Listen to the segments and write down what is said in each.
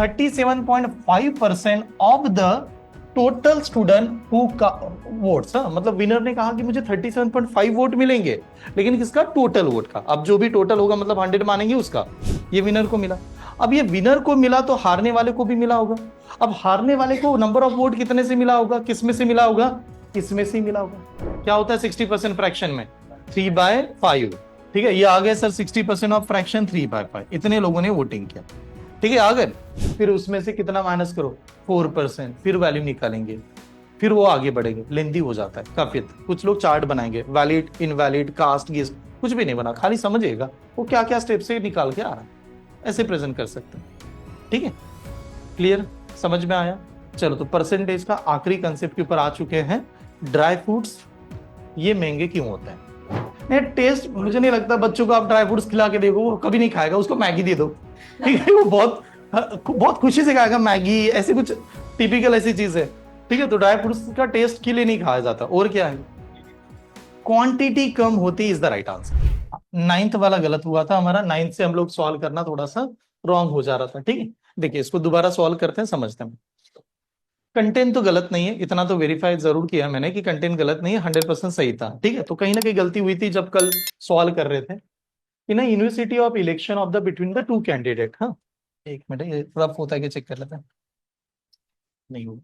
37.5% of the total student who votes. मतलब winner ने कहा कि मुझे 37.5 वोट मिलेंगे, लेकिन किसका? टोटल वोट का। अब जो भी टोटल होगा मतलब 100 मानेंगे उसका, ये विनर को मिला। अब ये विनर को मिला तो हारने वाले को भी मिला होगा। अब हारने वाले को नंबर ऑफ वोट कितने से मिला होगा? किस में से मिला होगा? इसमें से ही मिला होगा। क्या होता है 60% फ्रैक्शन में? 3/5। ठीक है, ये आ गया सर 60% ऑफ फ्रैक्शन 3/5। इतने लोगों ने वोटिंग किया। ठीक है, आ गए। फिर उसमें से कितना माइनस करो? 4%। फिर वैल्यू निकालेंगे, फिर वो आगे बढ़ेंगे। लेंदी हो जाता है काफी। कुछ लोग चार्ट बनाएंगे, वैलिड, इनवैलिड, कास्ट, गिस्ट, कुछ भी नहीं बना, खाली समझिएगा वो क्या क्या स्टेप से निकाल के आ रहा है। ऐसे प्रेजेंट कर सकते हैं। ठीक है, क्लियर? समझ में आया? चलो, तो परसेंटेज का आखिरी कंसेप्ट के ऊपर आ चुके हैं। ड्राई फ्रूट्स ये महंगे क्यों होते हैं? नहीं, टेस्ट मुझे नहीं लगता बच्चों को आप ड्राई फ्रूट्स खिला के देखो, वो कभी नहीं खाएगा। उसको मैगी दे दो, ठीक है, वो बहुत बहुत खुशी से खाएगा मैगी, ऐसी कुछ टिपिकल ऐसी चीज है। ठीक है, तो ड्राई फ्रूट्स का टेस्ट के लिए नहीं खाया जाता। और क्या है? क्वांटिटी कम होती is the right answer. 9th वाला गलत हुआ था हमारा। 9th से हम लोग सॉल्व करना थोड़ा सा रॉन्ग हो जा रहा था। ठीक है, देखिए इसको दोबारा सॉल्व करते हैं, समझते हैं। कंटेंट तो गलत नहीं है, इतना तो वेरीफाई जरूर किया मैंने कि कंटेंट गलत नहीं है, 100% सही था। ठीक है, तो कहीं ना कहीं गलती हुई थी जब कल सॉल्व कर रहे थे। In university of election of the between the two candidate. हाँ, एक मिनट, ये रफ होता है कि चेक कर लेते हैं। नहीं होगा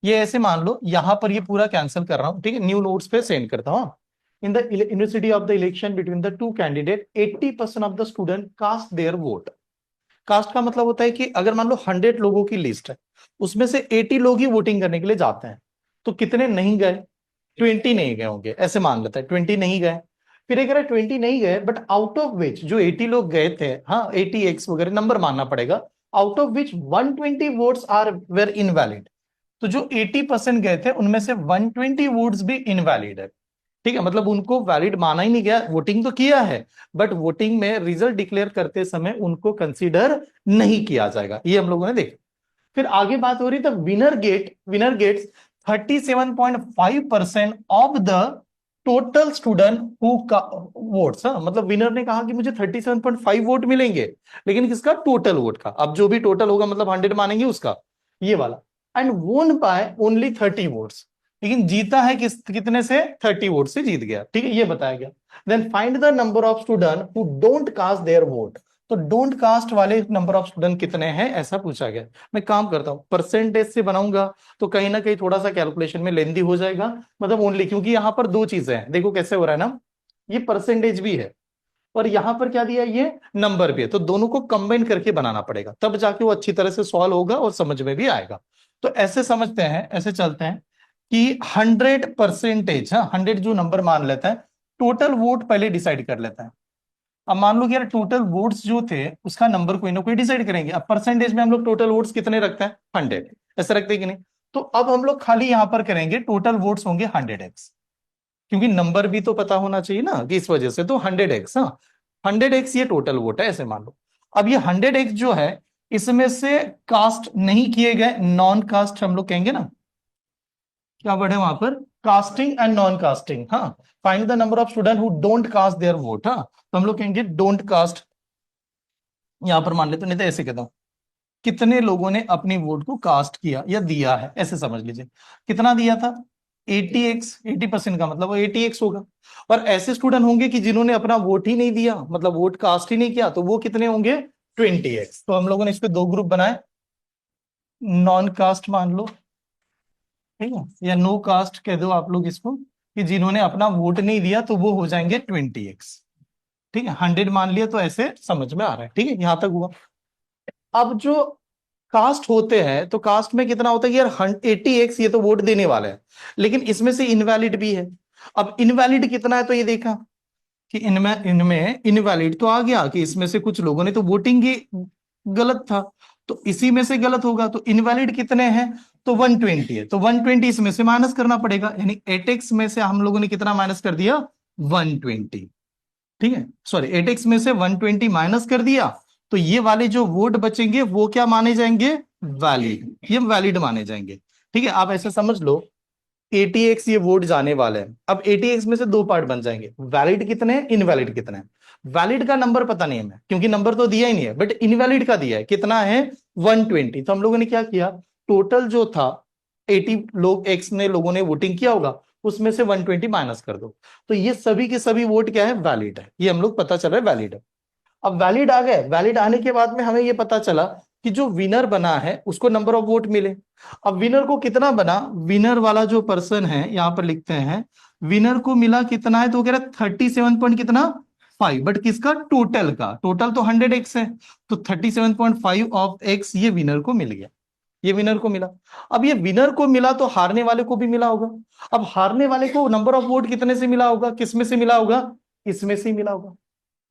ये। ऐसे मान लो यहां पर ये पूरा कैंसिल कर रहा हूं। ठीक है, न्यू नोट्स पे सेंड करता हूं। In the university of the election between the two candidate 80% of the student cast their vote. Cast का मतलब होता है कि अगर मान लो 100 लोगों की लिस्ट है, उसमें से 80 लोग ही वोटिंग करने के लिए जाते हैं, तो कितने नहीं गए? 20 नहीं गए होंगे, ऐसे मान लेते हैं 20 नहीं गए। फिर अगर 20 नहीं गए, बट आउट ऑफ विच जो 80 लोग गए थे, हाँ 80x वगैरह नंबर मानना पड़ेगा, out of which 120 votes are were invalid. तो जो 80% गए थे उनमें से 120 वोट्स भी इनवैलिड है। ठीक है, मतलब उनको वैलिड माना ही नहीं गया। वोटिंग तो किया है, बट वोटिंग में रिजल्ट डिक्लेयर करते समय उनको कंसीडर नहीं किया जाएगा। ये हम लोगों ने देखा। फिर आगे बात हो रही था winner gets 37.5% of the total student who votes. मतलब विनर ने कहा कि मुझे 37.5 वोट मिलेंगे, लेकिन किसका? टोटल वोट का। अब जो भी टोटल होगा मतलब 100 मानेंगे उसका, ये वाला। एंड वोन बाय ओनली 30 वोट्स। लेकिन जीता है कितने से? 30 वोट से जीत गया। ठीक है, ये बताया गया। Then find the number of student who don't cast their vote. तो डोंट कास्ट वाले नंबर ऑफ स्टूडेंट कितने हैं, ऐसा पूछा गया। मैं काम करता हूं, परसेंटेज से बनाऊंगा तो कहीं ना कहीं थोड़ा सा कैलकुलेशन में लेंदी हो जाएगा। मतलब ओनली, क्योंकि यहां पर दो चीजें हैं। देखो कैसे हो रहा है ना, ये परसेंटेज भी है और यहां पर क्या दिया है? ये नंबर भी है। तो दोनों को कंबाइन करके बनाना पड़ेगा, तब जाके वो अच्छी तरह से सॉल्व होगा और समझ में भी आएगा। तो ऐसे समझते हैं, ऐसे चलते हैं कि 100%, हाँ 100 जो नंबर मान लेता है, टोटल वोट पहले डिसाइड कर लेता है। अब मान लो कि यार टोटल वोट्स जो थे उसका नंबर कोई ना कोई डिसाइड करेंगे। अब परसेंटेज में हम लोग टोटल वोट्स कितने रखते हैं? 100, ऐसे रखते हैं कि नहीं? तो अब हम लोग खाली यहां पर करेंगे टोटल वोट्स होंगे 100x, क्योंकि नंबर भी तो पता होना चाहिए ना, कि इस वजह से तो 100x। हाँ, 100x ये टोटल वोट है, ऐसे मान लो। अब ये 100x जो है, इसमें से कास्ट नहीं किए गए, नॉन कास्ट हम लोग कहेंगे ना, क्या वर्ड है वहां पर? Casting and non casting. हाँ, find the number of student who don't cast their vote. हाँ, तो हम लोग कहेंगे डोंट कास्ट, यहां पर मान लेते, नहीं तो ऐसे कहता हूं, कितने लोगों ने अपनी वोट को कास्ट किया या दिया है, ऐसे समझ लीजिए। कितना दिया था? 80x। 80% का मतलब वो 80x होगा। और ऐसे स्टूडेंट होंगे कि जिन्होंने अपना वोट ही नहीं दिया, मतलब वोट कास्ट ही नहीं किया, तो वो कितने होंगे? 20x। तो हम लोगों ने इस पे दो ग्रुप बनाए, नॉन कास्ट मान लो, ठीक है, या नो कास्ट कह दो आप लोग इसको, कि जिन्होंने अपना वोट नहीं दिया तो वो हो जाएंगे 20x। ठीक है, 100 मान लिया, तो ऐसे समझ में आ रहा है। ठीक है, यहां तक हुआ। अब जो कास्ट होते हैं, तो कास्ट में कितना होता है कि यार 80x ये तो वोट देने वाले हैं, लेकिन इसमें से इनवैलिड भी है। अब इनवैलिड कितना है, तो ये देखा कि इनमें इनमें इनवैलिड तो आ गया कि इसमें से कुछ लोगों ने तो वोटिंग ही गलत था, तो इसी में से गलत होगा। तो इनवैलिड कितने हैं? तो 120 है, तो 120 इसमें से माइनस करना पड़ेगा, यानी 8x में से हम लोगों ने कितना माइनस कर दिया? 120। ठीक है, सॉरी 8x में से 120 माइनस कर दिया, तो ये वाले जो वोट बचेंगे वो क्या माने जाएंगे? वैलिड, ये वैलिड माने जाएंगे। ठीक है, आप ऐसे समझ लो 80x ये वोट जाने वाले हैं। अब 80x में से दो पार्ट बन जाएंगे, वैलिड कितने हैं, इनवैलिड कितने हैं। वैलिड का नंबर पता नहीं है हमें, क्योंकि नंबर तो दिया ही नहीं है, बट इनवैलिड का दिया है, कितना है 120। तो हम लोगों ने क्या किया, टोटल जो था 80 लोग एक्स ने लोगों ने वोटिंग किया होगा, उसमें से 120 माइनस कर दो। तो ये सभी के सभी वोट क्या है, वैलिड है, ये हम लोग पता चल रहा है वैलिड है। अब वैलिड आ गए, वैलिड आने के बाद में हमें ये पता चला कि जो विनर बना है उसको नंबर ऑफ वोट मिले। अब विनर को कितना बना, विनर वाला जो पर्सन है यहां पर लिखते हैं, विनर को मिला कितना है, तो वो कह रहा है 37 पॉइंट कितना 5, बट किसका, टोटल का, टोटल तो 100x है, तो 37.5 ऑफ x ये विनर को मिल गया, ये विनर को मिला। अब ये विनर को मिला तो हारने वाले को भी मिला होगा। अब हारने वाले को नंबर ऑफ वोट कितने से मिला होगा, किस में से मिला होगा, इसमें से ही मिला होगा,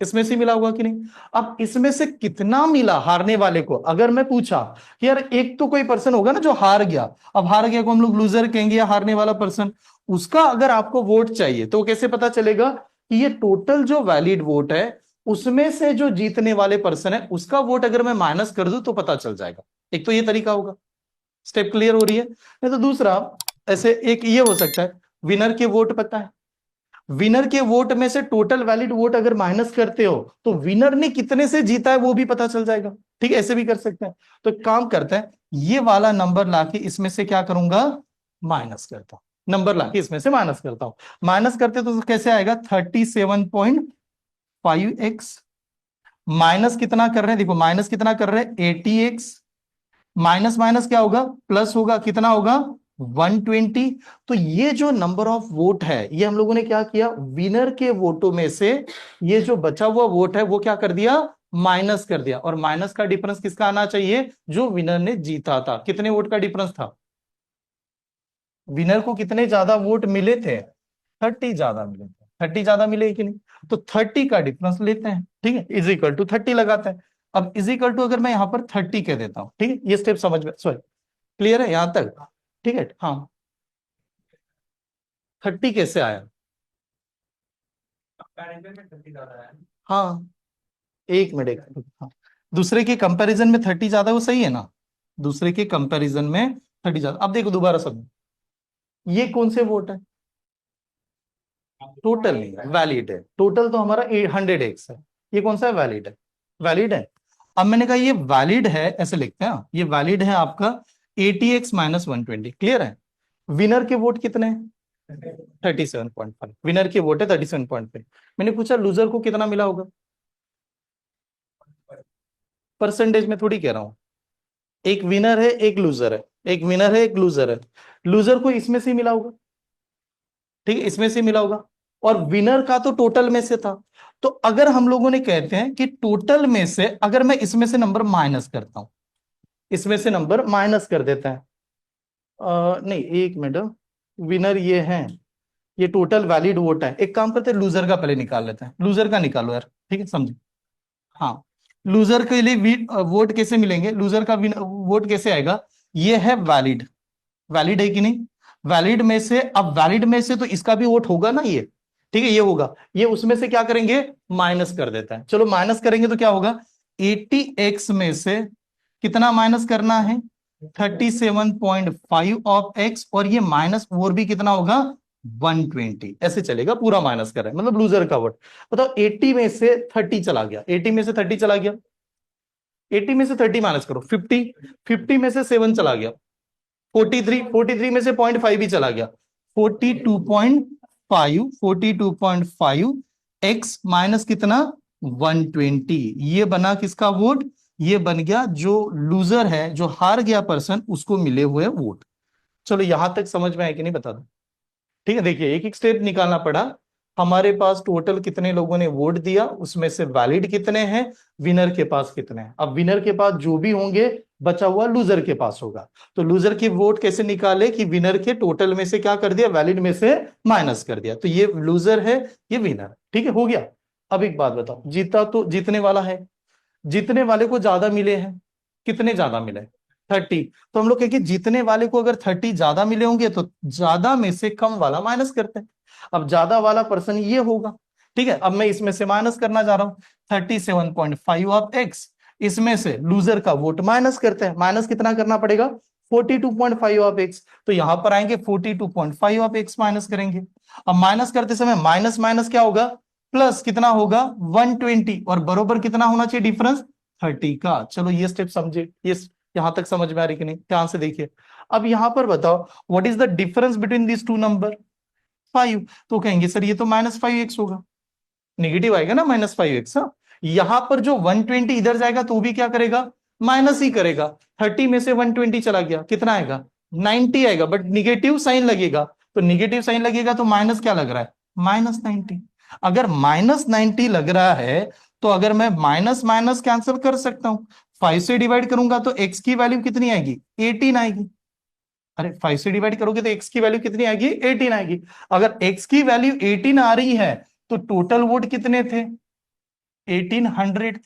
इसमें से मिला होगा कि नहीं। अब इसमें से कितना मिला हारने वाले को, अगर मैं पूछा कि यार एक तो कोई पर्सन होगा ना जो हार गया, अब हार गया को हम लोग लूजर कहेंगे या हारने वाला पर्सन, उसका अगर आपको वोट चाहिए तो कैसे पता चलेगा कि ये टोटल जो वैलिड वोट है उसमें से जो जीतने वाले पर्सन है उसका वोट अगर मैं माइनस कर दूं तो पता चल जाएगा। एक तो ये तरीका होगा, स्टेप क्लियर हो रही है। नहीं तो दूसरा ऐसे एक ये हो सकता है, विनर के वोट पता है, विनर के वोट में से टोटल वैलिड वोट अगर माइनस करते हो तो विनर ने कितने से जीता है वो भी पता चल जाएगा। ठीक है, ऐसे भी कर सकते हैं। तो एक काम करते हैं, ये वाला नंबर लाके इसमें से क्या करूंगा, माइनस करता हूं, नंबर लाके इसमें से माइनस करता हूं। माइनस करते तो कैसे आएगा, 37.5x माइनस कितना कर रहे हैं, देखो माइनस कितना कर रहे हैं 80x, माइनस माइनस क्या होगा, प्लस होगा, कितना होगा 120। तो ये जो नंबर ऑफ वोट है ये हम लोगों ने क्या किया, विनर के वोटों में से ये जो बचा हुआ वोट है वो क्या कर दिया, माइनस कर दिया। और माइनस का डिफरेंस किसका आना चाहिए, जो विनर ने जीता था। कितने वोट का डिफरेंस था, विनर को कितने ज्यादा वोट मिले थे, 30 ज्यादा मिले थे, 30 ज्यादा मिले कि नहीं, तो 30 का डिफरेंस लेते हैं, ठीक है, इज इक्वल टू 30 लगाते हैं। अब इज इक्वल टू अगर मैं यहां पर 30 कह देता हूं, ठीक है, ये स्टेप समझ में, सॉरी क्लियर है यहां तक, ठीक है। हाँ 30 कैसे आया, हाँ एक मिनट, हाँ दूसरे के कंपैरिजन में 30 ज्यादा, वो सही है ना, दूसरे के कंपैरिजन में 30 ज्यादा। अब देखो दोबारा सब, ये कौन से वोट है, टोटल नहीं है, वैलिड है, टोटल तो हमारा 100x है, ये कौन सा है, वैलिड है, वैलिड है। अब मैंने कहा ये वैलिड है, ऐसे लिखते हैं, ये वैलिड है आपका 80x माइनस 120, क्लियर है। विनर के वोट कितने हैं, 37.5, विनर के वोट है 37.5। मैंने पूछा लूजर को कितना मिला होगा, परसेंटेज में थोड़ी कह रहा हूं, एक विनर है एक लूजर है, एक विनर है एक लूजर है, लूजर को इसमें से ही मिला होगा, ठीक है, इसमें से मिला होगा, और विनर का तो टोटल में से था। तो अगर हम लोगों ने कहते हैं कि टोटल में से अगर मैं इसमें से नंबर माइनस करता हूं, इसमें से नंबर माइनस कर देता है, नहीं एक मिनट, विनर ये है, ये टोटल वैलिड वोट है, एक काम करते हैं लूजर का पहले निकाल लेते हैं, लूजर का निकालो यार, ठीक है समझे। हाँ लूजर के लिए वोट कैसे मिलेंगे, लूजर का वोट कैसे आएगा, ये है वैलिड, वैलिड है कि नहीं, वैलिड में से, अब वैलिड में से तो इसका भी वोट होगा ना ये, ठीक है ये होगा, ये उसमें से क्या करेंगे, माइनस कर देता है। चलो माइनस करेंगे तो क्या होगा, 80x में से कितना माइनस करना है, 37.5 ऑफ x, और ये माइनस और भी कितना होगा 120, ऐसे चलेगा, पूरा माइनस कर रहा है, मतलब लूजर का वोट। बताओ 80 में से 30 चला गया, 80 में से 30 चला गया, 80 में से 30 माइनस करो 50, 50 में से 7 चला गया 43, 43 में से 0.5 भी चला गया 42.5, 42.5 x माइनस कितना 120, ये बना किसका वोट, ये बन गया जो लूजर है, जो हार गया पर्सन, उसको मिले हुए वोट। चलो यहां तक समझ में आया कि नहीं बता दो, ठीक है। देखिए एक एक स्टेप निकालना पड़ा, हमारे पास टोटल कितने लोगों ने वोट दिया, उसमें से वैलिड कितने हैं, विनर के पास कितने हैं। अब विनर के पास जो भी होंगे बचा हुआ लूजर के पास होगा, तो लूजर की वोट कैसे निकाले कि विनर के टोटल में से क्या कर दिया, वैलिड में से माइनस कर दिया, तो ये लूजर है ये विनर, ठीक है हो गया। अब एक बात बताओ, जीता तो जीतने वाला है, जीतने वाले को ज्यादा मिले हैं, कितने ज्यादा मिले, 30। तो हम लोग कहें कि जीतने वाले को अगर 30 ज्यादा मिले होंगे तो ज्यादा में से कम वाला माइनस करते हैं। अब ज्यादा वाला पर्सन ये होगा, ठीक है। अब मैं इसमें से माइनस करना चाह रहा हूं 37.5 ऑफ एक्स, इसमें से लूजर का वोट माइनस करते हैं, माइनस कितना करना पड़ेगा 42.5 ऑफ एक्स, तो यहां पर आएंगे 42.5 ऑफ एक्स माइनस करेंगे। अब माइनस करते समय माइनस माइनस क्या होगा, प्लस कितना होगा 120 और बरोबर कितना होना चाहिए डिफरेंस 30 का। चलो ये स्टेप समझे, ये यहां तक समझ में आ रही कि नहीं, ध्यान से देखिए। अब यहां पर बताओ what is the difference between this two number 5। तो कहेंगे सर ये तो -5x होगा, नेगेटिव आएगा ना -5x। हाँ, यहां पर जो 120 इधर जाएगा तो भी क्या करेगा, माइनस ही करेगा। 30 में से 120 चला गया, कितना आएगा 90 आएगा, बट निगेटिव साइन लगेगा। तो निगेटिव साइन लगेगा तो माइनस क्या लग रहा है, -90। अगर -90 लग रहा है तो अगर मैं माइनस माइनस कैंसिल कर सकता हूं, 5 से डिवाइड करूंगा तो x की वैल्यू कितनी आएगी 18 आएगी। अरे 5 से डिवाइड करोगे तो x की वैल्यू कितनी आएगी 18 आएगी। अगर x की वैल्यू 18 आ रही है तो टोटल वोट कितने थे 1800।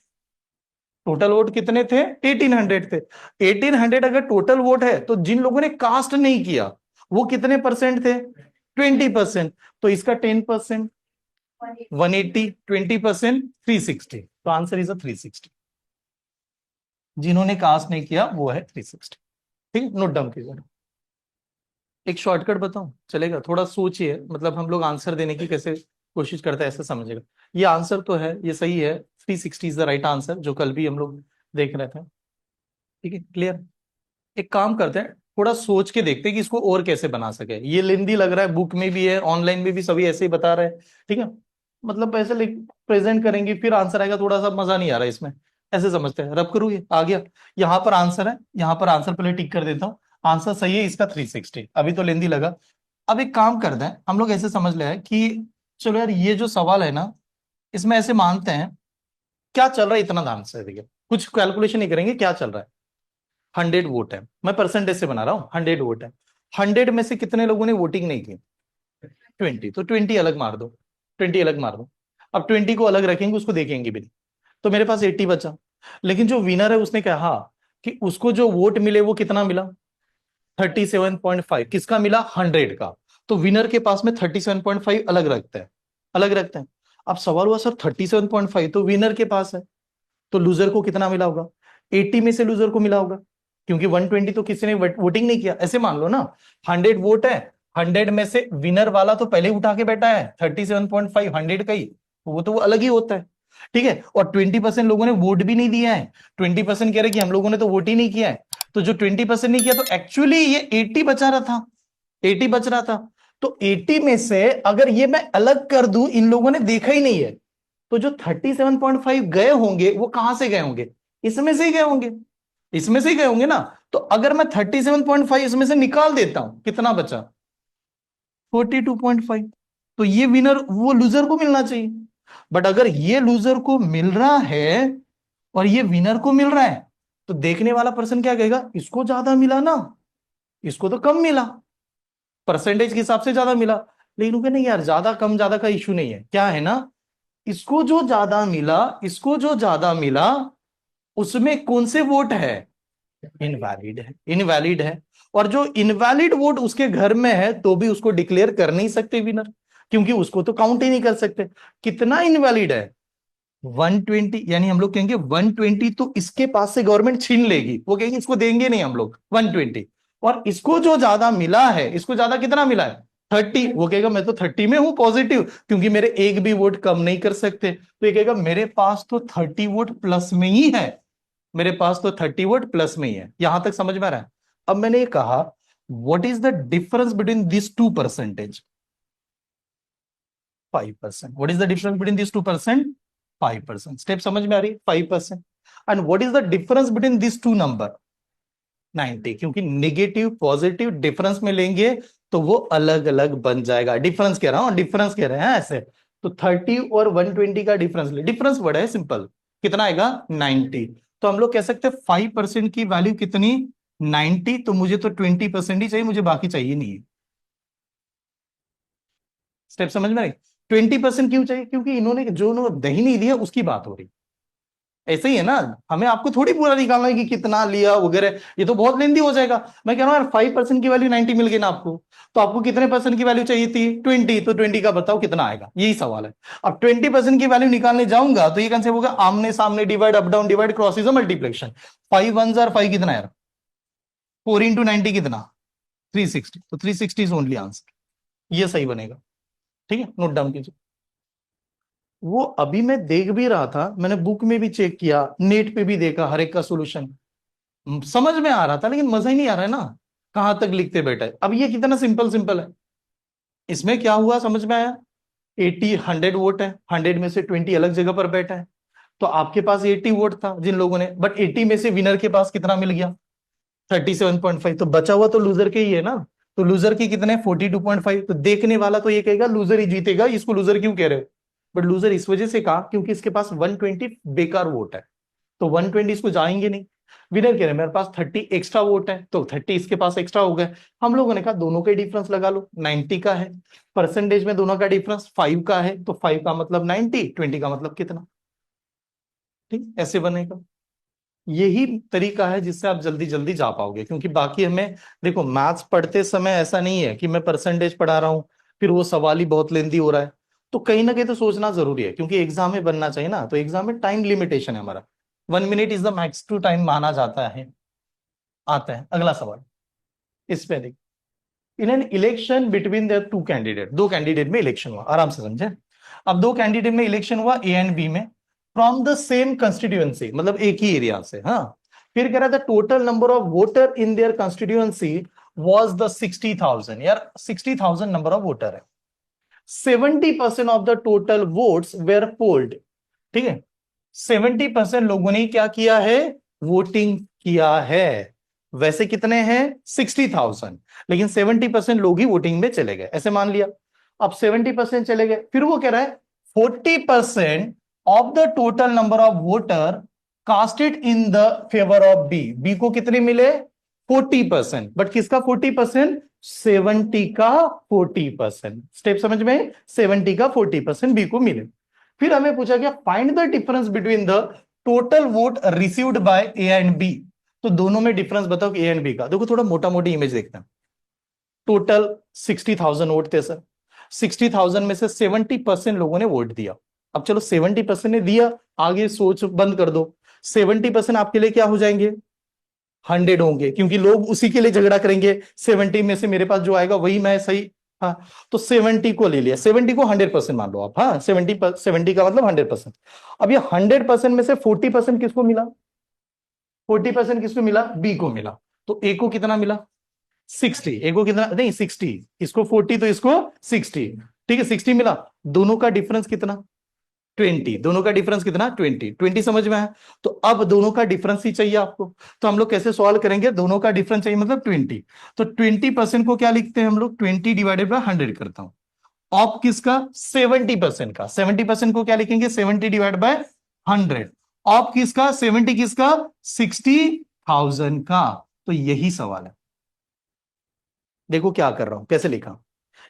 टोटल वोट कितने थे 1800 थे। 1800 अगर टोटल वोट है तो जिन लोगों ने कास्ट नहीं किया वो कितने परसेंट थे 20%। तो इसका 10% 180, 20% 360। तो आंसर इज 360। जिन्होंने कास्ट नहीं किया वो है 360। ठीक है, नोट डाउन कीजिए। एक शॉर्टकट बताऊं चलेगा, थोड़ा सोचिए, मतलब हम लोग आंसर देने की कैसे कोशिश करते हैं ऐसे समझेगा। ये आंसर तो है, ये सही है, 360 इज द राइट आंसर, जो कल भी हम लोग देख रहे थे। ठीक है, क्लियर। एक काम करते हैं, थोड़ा सोच के देखते हैं कि इसको और कैसे बना सके। ये लेंदी लग रहा है, बुक में भी है, ऑनलाइन में भी सभी ऐसे ही बता रहे हैं। ठीक है, मतलब ऐसे प्रेजेंट करेंगे फिर आंसर आएगा, थोड़ा सा मजा नहीं आ रहा है इसमें। ऐसे समझते हैं, रब करूँ, ये आ गया। यहाँ पर आंसर है, यहाँ पर आंसर पहले टिक कर देता हूँ। आंसर सही है इसका 360। अभी तो लेंदी लगा। अब एक काम करते हैं, हम लोग ऐसे समझ ले हैं कि चलो यार ये जो सवाल है ना, इसमें ऐसे मानते हैं क्या चल रहा है, इतना ध्यान से देखिए, कुछ कैलकुलेशन नहीं करेंगे, क्या चल रहा है। 100 वोट है, मैं परसेंटेज से बना रहा हूं, 100 वोट है। 100 में से कितने लोगों ने वोटिंग नहीं की 20, तो 20 अलग मार दो, 20 अलग मार दो। अब 20 को अलग रखेंगे, उसको देखेंगे भी नहीं, तो मेरे पास 80 बचा। लेकिन जो विनर है उसने कहा कि उसको जो वोट मिले वो कितना मिला 37.5। किसका मिला 100 का। तो विनर के पास में 37.5 अलग रखते हैं, अलग रखते हैं। अब सवाल हुआ सर 37.5 तो विनर के पास है, तो लूजर को कितना मिला होगा 80 में से लूजर को मिला होगा, क्योंकि 120 तो किसी ने वोटिंग नहीं किया। ऐसे मान लो ना, 100 वोट है, 100 में से विनर वाला तो पहले उठा के बैठा है 37.5, 100 का ही, तो वो अलग ही होता है। ठीक है, और 20% लोगों ने वोट भी नहीं दिया है। 20% कह रहे कि हम लोगों ने तो वोट ही नहीं किया है। तो जो 20% नहीं किया, तो एक्चुअली ये 80 बचा रहा था, 80 बच रहा था। तो 80 में से अगर ये मैं अलग कर दूं, इन लोगों ने देखा ही नहीं है, तो जो 37.5 गए होंगे वो कहां से गए होंगे, इसमें से ही गए होंगे, इसमें से ही गए होंगे ना। तो अगर मैं 37.5 इसमें से निकाल देता हूं, कितना बचा 42.5। तो ये विनर वो लूजर को मिलना चाहिए। बट अगर ये लूजर को मिल रहा है और ये विनर को मिल रहा है, तो देखने वाला पर्सन क्या कहेगा, इसको ज्यादा मिला ना, इसको तो कम मिला, परसेंटेज के हिसाब से ज्यादा मिला। लेकिन वो नहीं यार, ज्यादा कम ज्यादा का इशू नहीं है, क्या है ना, इसको जो ज्यादा मिला, इसको जो ज्यादा मिला, उसमें कौन से वोट है, इनवैलिड है, इनवैलिड है। और जो इनवैलिड वोट उसके घर में है तो भी उसको डिक्लेयर कर नहीं सकते विनर, क्योंकि उसको तो काउंट ही नहीं कर सकते। कितना इनवैलिड है 120, यानी हम लोग कहेंगे 120 तो इसके पास से गवर्नमेंट छीन लेगी, वो कहेंगे इसको देंगे नहीं हम लोग 120। और इसको जो ज्यादा मिला है, इसको ज्यादा कितना मिला है 30, वो कहेगा मैं तो 30 में हूं पॉजिटिव, क्योंकि मेरे एक भी वोट कम नहीं कर सकते। तो ये कहेगा मेरे पास तो 30 वोट प्लस में ही है, मेरे पास तो 30 वोट प्लस में ही है। यहां तक समझ में आ रहा है। अब मैंने ये कहा what is the difference between this two percentage 5%। What is the difference between this 2%, 5%। Step समझ में आ रही है 5%। And what is the difference between this two number 90, क्योंकि नेगेटिव पॉजिटिव डिफरेंस में लेंगे तो वो अलग अलग बन जाएगा। डिफरेंस कह रहा हूं, डिफरेंस कह रहे हैं ऐसे। तो 30 और 120 का डिफरेंस ले, डिफरेंस बड़ा है सिंपल, कितना आएगा 90। तो हम लोग कह सकते हैं 5% की वैल्यू कितनी 90। तो मुझे तो 20% ही चाहिए, मुझे बाकी चाहिए नहीं है। स्टेप समझ में आई। 20% क्यों चाहिए, क्योंकि इन्होंने जो उन्होंने दही नहीं दिया उसकी बात हो रही। ऐसे ही है ना, हमें आपको थोड़ी पूरा निकालना है कि कितना लिया वगैरह, ये तो बहुत लेंदी हो जाएगा। मैं कह रहा हूं यार 5% की वैल्यू 90 मिल गई ना आपको, तो आपको कितने परसेंट की वैल्यू चाहिए थी 20, तो 20 का बताओ कितना आएगा, यही सवाल है। अब 20% की वैल्यू निकालने जाऊंगा तो ये कंसेप्ट होगा आमने सामने, divide up down, divide cross is multiplication. 5 1 5 कितना यार, 4 into 90 कितना 360, तो 360 इज 360 इज ओनली आंसर। ये सही बनेगा। ठीक है, नोट डाउन कीजिए। वो अभी मैं देख भी रहा था, मैंने बुक में भी चेक किया, नेट पे भी देखा, हर एक का सोल्यूशन समझ में आ रहा था, लेकिन मजा ही नहीं आ रहा है ना, कहां तक लिखते बैठे। अब ये कितना सिंपल सिंपल है। इसमें क्या हुआ समझ में आया, 80 100 वोट है, 100 में से 20 अलग जगह पर बैठा है। तो आपके पास 80 वोट था जिन लोगों ने, बट 80 में से विनर के पास कितना मिल गया, 37.5। तो बचा हुआ तो लूजर के ही है ना। तो लूजर के कितने, 42.5। तो देखने वाला तो ये कहेगा लूजर ही जीतेगा, इसको लूजर क्यों कह रहे हो। बट लूजर इस वजह से कहा क्योंकि इसके पास 120 बेकार वोट है, तो 120 इसको जाएंगे नहीं। विनर कह रहे हैं मेरे पास 30 एक्स्ट्रा वोट है, तो 30 इसके पास एक्स्ट्रा हो गए। हम लोगों ने कहा दोनों का डिफरेंस लगा लो, 90 का है। परसेंटेज में दोनों का डिफरेंस 5 का है, तो 5 का मतलब 90, 20 का मतलब कितना। ठीक, ऐसे बनेगा। यही तरीका है जिससे आप जल्दी जल्दी जा पाओगे, क्योंकि बाकी हमें, देखो मैथ्स पढ़ते समय ऐसा नहीं है कि मैं परसेंटेज पढ़ा रहा हूं फिर वो सवाल ही बहुत लेंदी हो रहा है। तो कहीं ना कहीं तो सोचना जरूरी है, क्योंकि एग्जाम में बनना चाहिए ना, तो एग्जाम में टाइम लिमिटेशन है हमारा, 1 minute is the max to time माना जाता है। आता है अगला सवाल। इस पे देख, इन an election between the two candidate, दो कैंडिडेट में इलेक्शन हुआ, आराम से समझे। अब दो कैंडिडेट में इलेक्शन हुआ ए एंड बी में, फ्रॉम द सेम कंस्टिट्यूएंसी, मतलब एक ही एरिया से। हाँ, फिर कह रहा था total number of voter in their constituency was the 60,000। यार 60,000 नंबर ऑफ वोटर है, 70% of the total votes were polled. ठीक है, 70% लोगों ने क्या किया है, वोटिंग किया है। वैसे कितने हैं, 60,000, लेकिन 70% लोग ही वोटिंग में चले गए, ऐसे मान लिया। अब 70% चले गए, फिर वो कह रहा है 40% of the total number of voter casted in the favour of B. B को कितने मिले, 40%। बट किसका 40%, 70 का 40%। स्टेप समझ में, 70 का 40% बी को मिले। फिर हमें पूछा गया find the difference between the total vote received by A and B. तो दोनों में डिफरेंस बताओ ए एंड बी का। देखो थोड़ा मोटा मोटी इमेज देखते हैं। टोटल 60,000 वोट थे सर, 60,000 में से 70% लोगों ने वोट दिया। अब चलो 70% ने दिया, आगे सोच बंद कर दो। 70% आपके लिए क्या हो जाएंगे, 100 होंगे, क्योंकि लोग उसी के लिए झगड़ा करेंगे, 70 में से मेरे पास जो आएगा वही मैं सही। हाँ, तो 70 को ले लिया, 70 को 100% मान लो आप। हाँ, 70 का मतलब 100%। अब ये 100% में से 40% किसको मिला, 40% किसको मिला, बी को मिला। तो ए को कितना मिला, 60। ए को कितना, नहीं 60, इसको 40 तो इसको 60। ठीक है, 60 मिला। दोनों का डिफरेंस कितना, 20। दोनों का डिफरेंस कितना, 20। 20 समझ में है। तो अब दोनों का डिफरेंस ही चाहिए आपको, तो हम लोग कैसे सॉल्व करेंगे, दोनों का डिफरेंस चाहिए मतलब 20। तो 20% को क्या लिखते हैं हम लोग, 20 डिवाइडेड बाय 100 करता हूं। ऑफ किसका, 70% का। 70% को क्या लिखेंगे, 70 डिवाइड बाय 100। ऑफ किसका, 70 किसका, 60,000 का। तो यही सवाल है। देखो क्या कर रहा हूं, कैसे लिखा।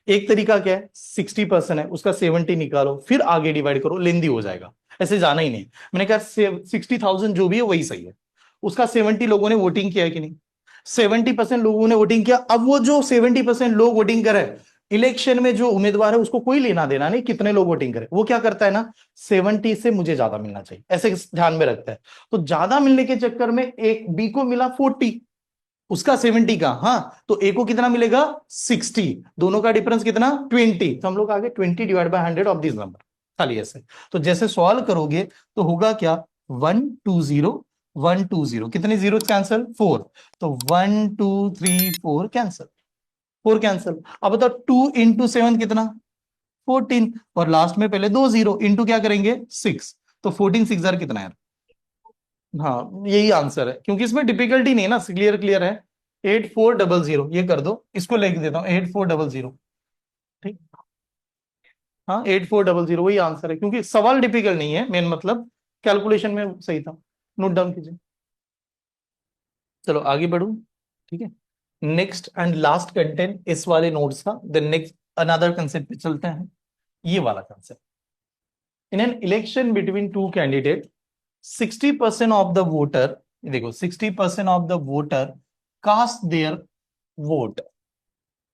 एक तरीका क्या है, 60% है उसका 70 निकालो, फिर आगे डिवाइड करो, लेंदी हो जाएगा, ऐसे जाना ही नहीं। मैंने कहा 60,000 जो भी है वही सही है। उसका 70 लोगों ने वोटिंग किया है कि नहीं, 70% लोगों ने वोटिंग किया। अब वो जो 70% लोग वोटिंग करे, इलेक्शन में जो उम्मीदवार है उसको कोई लेना देना नहीं कितने लोग वोटिंग करे, वो क्या करता है ना, 70 से मुझे ज्यादा मिलना चाहिए, ऐसे ध्यान में रखता है। तो ज्यादा मिलने के चक्कर में एक बी को मिला 40, उसका 70 का। हाँ, तो ए को कितना मिलेगा, 60। दोनों का डिफरेंस कितना, 20। तो हम लोग आगे 20 divide by 100 of this number, खाली ऐसे। तो जैसे सॉल्व करोगे तो होगा क्या, 120, 120, कितने जीरो कैंसिल, 4। तो 1 2 3 4 कैंसिल, 4 कैंसिल। अब बताओ 2 into 7 कितना, 14। और लास्ट में पहले दो जीरो, इंटू क्या करेंगे, 6। तो 14 6 जार कितना है। हाँ, यही आंसर है, क्योंकि इसमें डिफिकल्टी नहीं है ना, क्लियर क्लियर है। 8400 ये कर दो, इसको लिख देता हूँ 8400। ठीक, हाँ 8400 वही आंसर है, क्योंकि सवाल डिफिकल्ट नहीं है, मेन मतलब कैलकुलेशन में सही था। नोट डाउन कीजिए। चलो आगे बढ़ू। ठीक है, नेक्स्ट एंड लास्ट कंटेंट इस वाले नोट्स का, देन नेक्स्ट अनदर कंसेप्ट पे चलते हैं। ये वाला concept, in an election between two candidate 60% of the voter, देखो 60% of the voter cast their vote,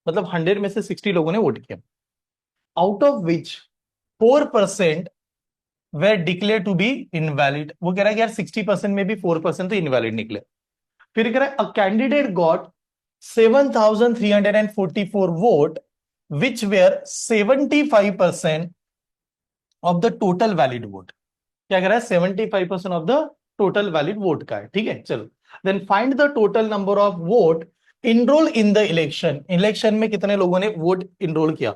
मतलब 100 में से 60 लोगों ने वोट किया, out of which 4% were declared to be invalid. वो कह रहा है कि यार 60% में भी 4% तो इनवैलिड निकले। फिर कह रहा है a candidate got 7,344 vote which were 75% of the total valid vote. क्या कह रहा है, 75% of the total valid vote का है, ठीक है। चलो, then find the total number of vote enrol in the election. Election में कितने लोगों ने वोट इनरोल किया।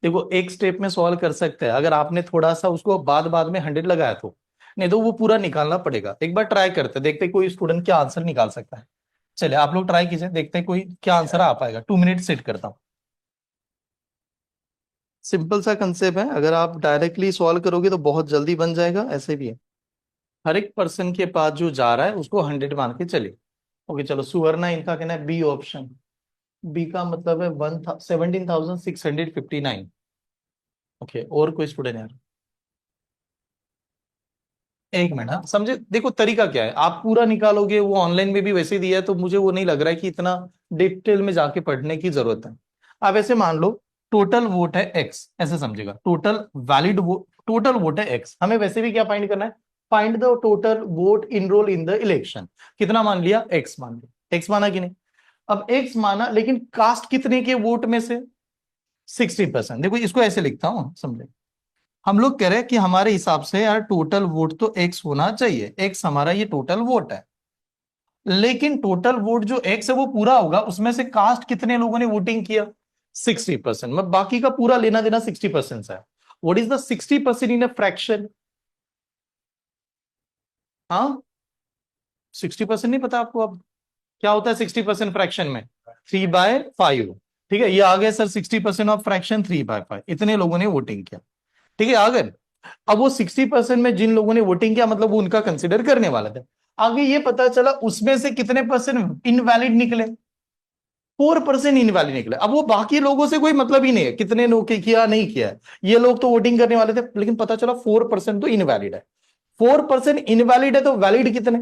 देखो, एक स्टेप में सॉल्व कर सकते हैं अगर आपने थोड़ा सा उसको बाद बाद में 100 लगाया तो, नहीं तो वो पूरा निकालना पड़ेगा। एक बार ट्राई करते हैं, देखते हैं कोई स्टूडेंट क्या आंसर निकाल सकता है। चलिए आप लोग ट्राई कीजिए, देखते हैं कोई क्या आंसर आ पाएगा। 2 मिनट सेट करता हूँ। सिंपल सा कंसेप्ट है, अगर आप डायरेक्टली सॉल्व करोगे तो बहुत जल्दी बन जाएगा, ऐसे भी है। हर एक पर्सन के पास जो जा रहा है उसको 100 मान के चलिए। ओके चलो, सुवर्णा इनका कहना है बी ऑप्शन। बी का मतलब है 17,659। ओके, और कोई स्टूडेंट यार। एक मिनट, हाँ समझे। देखो तरीका क्या है, आप पूरा निकालोगे, वो ऑनलाइन में भी वैसे दिया है, तो मुझे वो नहीं लग रहा है कि इतना डिटेल में जाके पढ़ने की जरूरत है। आप ऐसे मान लो, टोटल वोट है एक्स, ऐसे समझेगा। Total valid vote, total vote है एक्स। हमें वैसे भी क्या फाइंड करना है, find the total vote enrol in the election. कितना मान लिया, एक्स मान लिया। एक्स माना कि नहीं। अब एक्स माना, लेकिन कास्ट कितने के वोट में से, 60%। देखो इसको ऐसे लिखता हूं, समझे। हम लोग कह रहे हैं कि हमारे हिसाब से यार टोटल वोट तो एक्स होना चाहिए, एक्स हमारा ये टोटल वोट है। लेकिन टोटल वोट जो एक्स है वो पूरा होगा, उसमें से कास्ट कितने लोगों ने वोटिंग किया, 60%। मैं बाकी का पूरा लेना देना 60% से है। What is the 60% in a fraction. हाँ, 60% नहीं पता आपको। अब क्या होता है 60% फ्रैक्शन में, 3/5। ठीक है, ये आ गया सर, 60% ऑफ फ्रैक्शन 3/5, इतने लोगों ने वोटिंग किया। ठीक है, आ गए। अब वो 60% में जिन लोगों ने वोटिंग किया, मतलब वो उनका कंसिडर करने वाला था। आगे ये पता चला उसमें से कितने परसेंट इनवैलिड निकले, 4% इनवैलिड निकले। अब वो बाकी लोगों से कोई मतलब ही नहीं है कितने लोग किया नहीं किया है, ये लोग तो वोटिंग करने वाले थे, लेकिन पता चला 4% तो इनवैलिड है। 4% इनवैलिड है तो वैलिड कितने,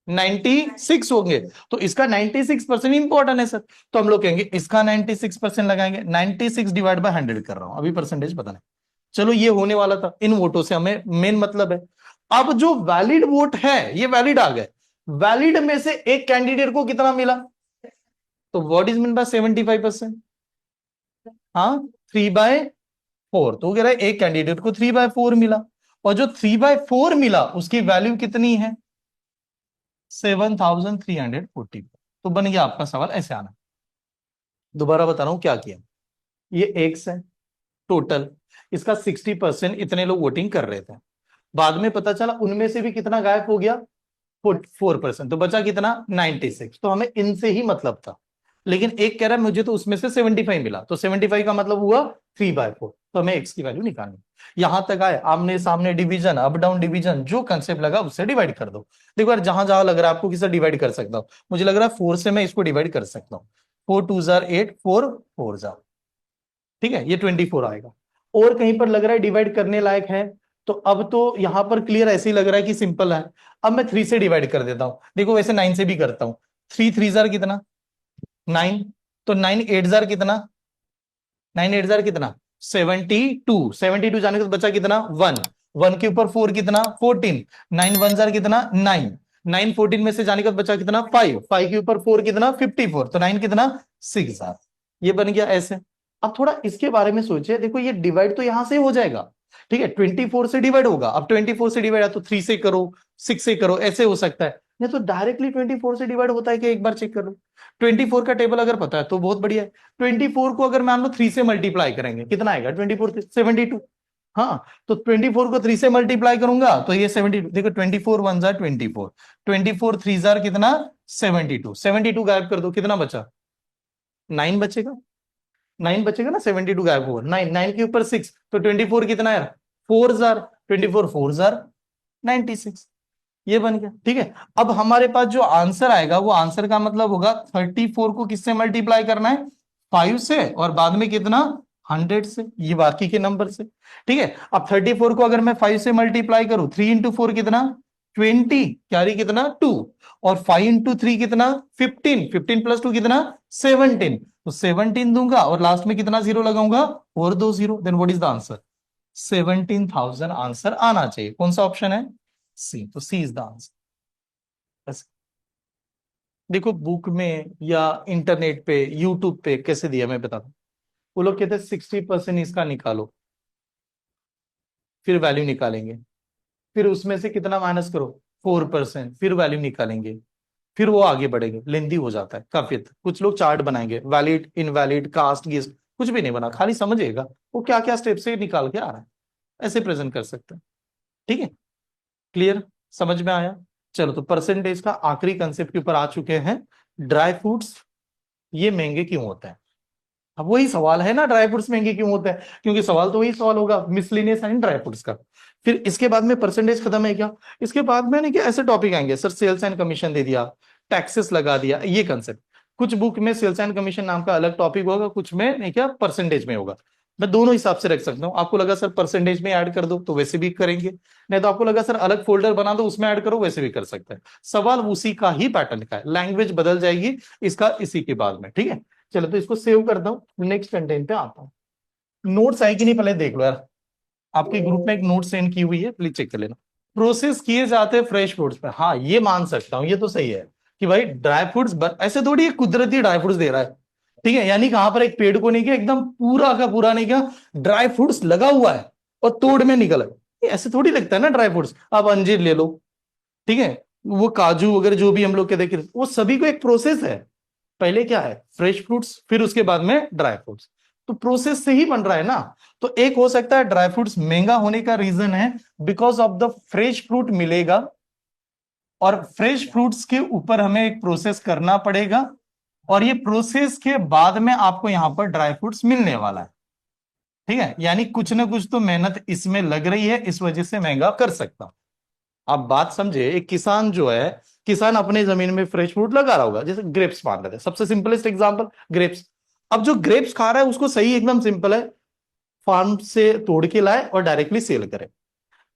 96 होंगे। तो इसका 96% इंपॉर्टेंट है सर। तो हम लोग कहेंगे इसका 96% लगाएंगे। 96 डिवाइड बाय 100 कर रहा हूं, अभी परसेंटेज पता नहीं। चलो, ये होने वाला था, इन वोटों से हमें मेन मतलब है। अब जो वैलिड वोट है, ये वैलिड आ गए। वैलिड में से एक कैंडिडेट को कितना मिला, तो व्हाट इज मीन बाय 75%। हाँ, 3/4। तो कह रहा है एक कैंडिडेट को 3/4 मिला, और जो 3/4 मिला उसकी वैल्यू कितनी है, 7,340। तो बन गया आपका सवाल, ऐसे आना। दोबारा बता रहा हूं क्या किया। ये एक्स है टोटल, इसका 60% इतने लोग वोटिंग कर रहे थे। बाद में पता चला उनमें से भी कितना गायब हो गया, 4%। तो बचा कितना, 96। तो हमें इनसे ही मतलब था। लेकिन एक कह रहा है मुझे तो उसमें से 75 मिला, तो 75 का मतलब हुआ 3/4। तो हमें एक्स की वैल्यू निकालनी। यहां तक आए, आमने सामने डिवीजन, अप डाउन डिवीजन, जो कंसेप्ट लगा उससे डिवाइड कर दो। देखो यार, जहां जहां लग रहा है आपको किससे डिवाइड कर सकता हूं, मुझे लग रहा है 4 से मैं इसको डिवाइड कर सकता हूँ। 4 2 8, 4 4। ठीक है, ये 24 आएगा। और कहीं पर लग रहा है डिवाइड करने लायक है, तो अब तो यहां पर क्लियर ऐसे ही लग रहा है कि सिंपल है। अब मैं 3 से डिवाइड कर देता हूं, देखो वैसे 9 से भी करता हूं। 3 3 कितना, 9। तो 9 8 कितना, 9 8 कितना, 72। 72 जाने के बाद बचा कितना, 1। 1 के ऊपर 4 कितना, 14। 9 1 कितना, 9। 9 14 में से जाने के बाद बचा कितना, 5। 5 के ऊपर 4 कितना, 54। तो 9 कितना, 6। ये बन गया ऐसे। अब थोड़ा इसके बारे में सोचिए, देखो ये डिवाइड तो यहां से हो जाएगा। ठीक है, 24 से डिवाइड होगा। अब 24 से डिवाइड है तो 3 से करो, 6 से करो, ऐसे हो सकता है। नहीं तो डायरेक्टली 24 से डिवाइड होता है कि, एक बार चेक कर लो। 24 का टेबल अगर पता है तो बहुत बढ़िया है। 24 को अगर मान लो 3 से मल्टीप्लाई करेंगे, कितना आएगा 24 72। हाँ, तो 24 को 3 से मल्टीप्लाई करूंगा तो ये 72। देखो 24 1 24, 24 3 कितना, 72। 72 गायब कर दो, कितना बचा, 9 बचेगा। 9 बचेगा ना, 72 गायब होगा, 9। 9 के ऊपर 6, तो 24 कितना यार, 4 24 4 96। ये बन गया, ठीक है। अब हमारे पास जो आंसर आएगा, वो आंसर का मतलब होगा 34 को किससे मल्टीप्लाई करना है, 5 से, और बाद में कितना, 100 से, ये बाकी के नंबर से। ठीक है, अब 34 को अगर मैं 5 से मल्टीप्लाई करूं, 3 × 4 कितना, 20, कैरी कितना, 2। और 5 × 3 कितना, 15। 15 + 2 कितना, 17। तो 17 दूंगा और लास्ट में कितना जीरो लगाऊंगा, और 2 zero. Then what is the answer, 17,000 answer आना चाहिए। कौन सा ऑप्शन है, सी। तो सी इज द आंसर। बस। देखो बुक में या इंटरनेट पे, यूट्यूब पे कैसे दिया मैं बताता हूँ। वो लोग कहते हैं 60% इसका निकालो। फिर वैल्यू निकालेंगे, फिर उसमें से कितना माइनस करो, 4%, फिर वैल्यू निकालेंगे, फिर वो आगे बढ़ेंगे। लेंदी हो जाता है काफी हद तक। कुछ लोग चार्ट बनाएंगे, वैलिड इनवैलिड कास्ट गिस्ट, कुछ भी नहीं बना, खाली समझिएगा वो क्या क्या स्टेप से निकाल के आ रहा है, ऐसे प्रेजेंट कर सकते हैं। ठीक है, क्लियर, समझ में आया। चलो, तो परसेंटेज का आखिरी कंसेप्ट के ऊपर आ चुके हैं। ड्राई फ्रूट्स ये महंगे क्यों होते हैं? अब वही सवाल है ना, ड्राई फ्रूट्स महंगे क्यों होते हैं, क्योंकि सवाल तो वही सवाल होगा, मिसलिनियस एंड ड्राई फ्रूट्स का। फिर इसके बाद में परसेंटेज खत्म है क्या? इसके बाद में नहीं क्या ऐसे टॉपिक आएंगे, सर सेल्स एंड कमीशन दे दिया, टैक्सेस लगा दिया, ये कंसेप्ट। कुछ बुक में सेल्स एंड कमीशन नाम का अलग टॉपिक होगा, कुछ में नहीं क्या परसेंटेज में होगा। मैं दोनों हिसाब से रख सकता हूँ। आपको लगा सर परसेंटेज में ऐड कर दो तो वैसे भी करेंगे, नहीं तो आपको लगा सर अलग फोल्डर बना दो उसमें ऐड करो, वैसे भी कर सकते हैं। सवाल उसी का ही पैटर्न का है, लैंग्वेज बदल जाएगी इसका इसी के बाद में। ठीक है, चलो तो इसको सेव करता हूँ, नेक्स्ट कंटेंट पे आता हूँ। नोट्स आए कि नहीं पहले देख लो यार, आपके ग्रुप में एक नोट सेंड की हुई है, प्लीज चेक कर लेना। प्रोसेस किए जाते हैं फ्रेश फ्रूट्स पे, हाँ ये मान सकता हूँ, ये तो सही है कि भाई ड्राई फ्रूट्स ऐसे थोड़ी एक कुदरती ड्राई फ्रूट्स दे रहा है। ठीक है, यानी कहां पर एक पेड़ को नहीं किया एकदम पूरा का पूरा नहीं किया, ड्राई फ्रूट्स लगा हुआ है और तोड़ में निकला, ये ऐसे थोड़ी लगता है ना ड्राई फ्रूट्स। आप अंजीर ले लो, ठीक है, वो काजू वगैरह जो भी हम लोग के देखे, वो सभी को एक प्रोसेस है। पहले क्या है, फ्रेश फ्रूट्स, फिर उसके बाद में ड्राई फ्रूट्स, तो प्रोसेस से ही बन रहा है ना। तो एक हो सकता है ड्राई फ्रूट्स महंगा होने का रीजन है because of the fresh fruit मिलेगा, और फ्रेश फ्रूट्स के ऊपर हमें एक प्रोसेस करना पड़ेगा, और ये प्रोसेस के बाद में आपको यहां पर ड्राई फ्रूट्स मिलने वाला है। ठीक है, यानी कुछ ना कुछ तो मेहनत इसमें लग रही है, इस वजह से महंगा कर सकता हूं। आप बात समझे, एक किसान जो है, किसान अपने जमीन में फ्रेश फ्रूट लगा रहा होगा, जैसे ग्रेप्स मान लेते हैं, सबसे सिंपलेस्ट एग्जांपल ग्रेप्स। अब जो ग्रेप्स खा रहा है उसको सही एकदम सिंपल है, फार्म से तोड़ के लाए और डायरेक्टली सेल करे।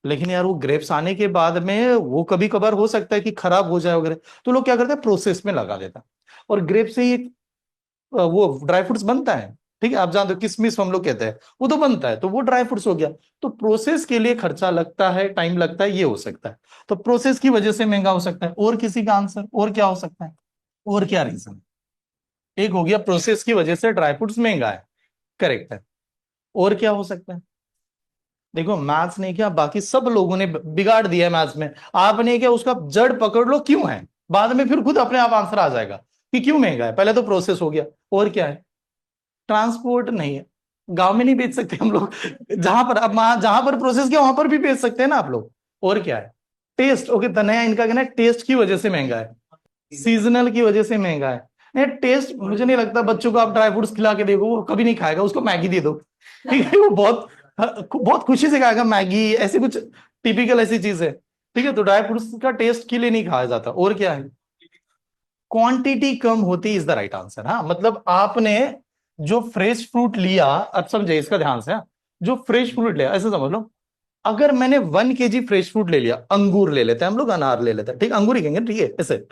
लेकिन यार वो ग्रेप्स आने के बाद में वो कभी कभार हो सकता है कि खराब हो जाए वगैरह, तो लोग क्या करते हैं प्रोसेस में लगा देता है, और ग्रेप से ही वो ड्राई फ्रूट्स बनता है। ठीक है, आप जानते हो किशमिश हम लोग कहते हैं, वो तो बनता है, तो वो ड्राई फ्रूट्स हो गया। तो प्रोसेस के लिए खर्चा लगता है, टाइम लगता है, ये हो सकता है। तो प्रोसेस की वजह से महंगा हो सकता है। और किसी का आंसर, और क्या हो सकता है, और क्या रीजन? एक हो गया प्रोसेस की वजह से ड्राई फ्रूट्स महंगा है, करेक्ट है। और क्या हो सकता है? देखो मैथ्स ने क्या, बाकी सब लोगों ने बिगाड़ दिया है मैथ्स में, आपने क्या उसका जड़ पकड़ लो क्यों है, बाद में फिर खुद अपने आप आंसर आ जाएगा कि क्यों महंगा है। पहले तो प्रोसेस हो गया, और क्या है? ट्रांसपोर्ट नहीं है, गांव में नहीं बेच सकते हम लोग, जहां पर अब जहां पर प्रोसेस किया वहां पर भी बेच सकते हैं ना आप लोग। और क्या है? टेस्ट, ओके तनया इनका कहना है टेस्ट की वजह से महंगा है, सीजनल की वजह से महंगा है। नहीं टेस्ट, मुझे नहीं लगता बच्चों को आप ड्राई फ्रूट्स खिला के देखो वो कभी नहीं खाएगा, उसको मैगी दे दो, ठीक है, वो बहुत बहुत खुशी से खाएगा मैगी, ऐसे कुछ टिपिकल ऐसी चीज है। ठीक है, तो ड्राई फ्रूट्स का टेस्ट के लिए नहीं खाया जाता। और क्या है? क्वांटिटी कम होती इज द राइट आंसर। हाँ, मतलब आपने जो फ्रेश फ्रूट लिया, अब समझे इसका ध्यान से, हाँ, जो फ्रेश फ्रूट लिया ऐसे समझ लो, अगर मैंने 1 kg फ्रेश फ्रूट ले लिया, अंगूर ले लेते हैं हम लोग, अनार ले लेते हैं, ठीक, अंगूर ही कहेंगे, ठीक है ऐसे,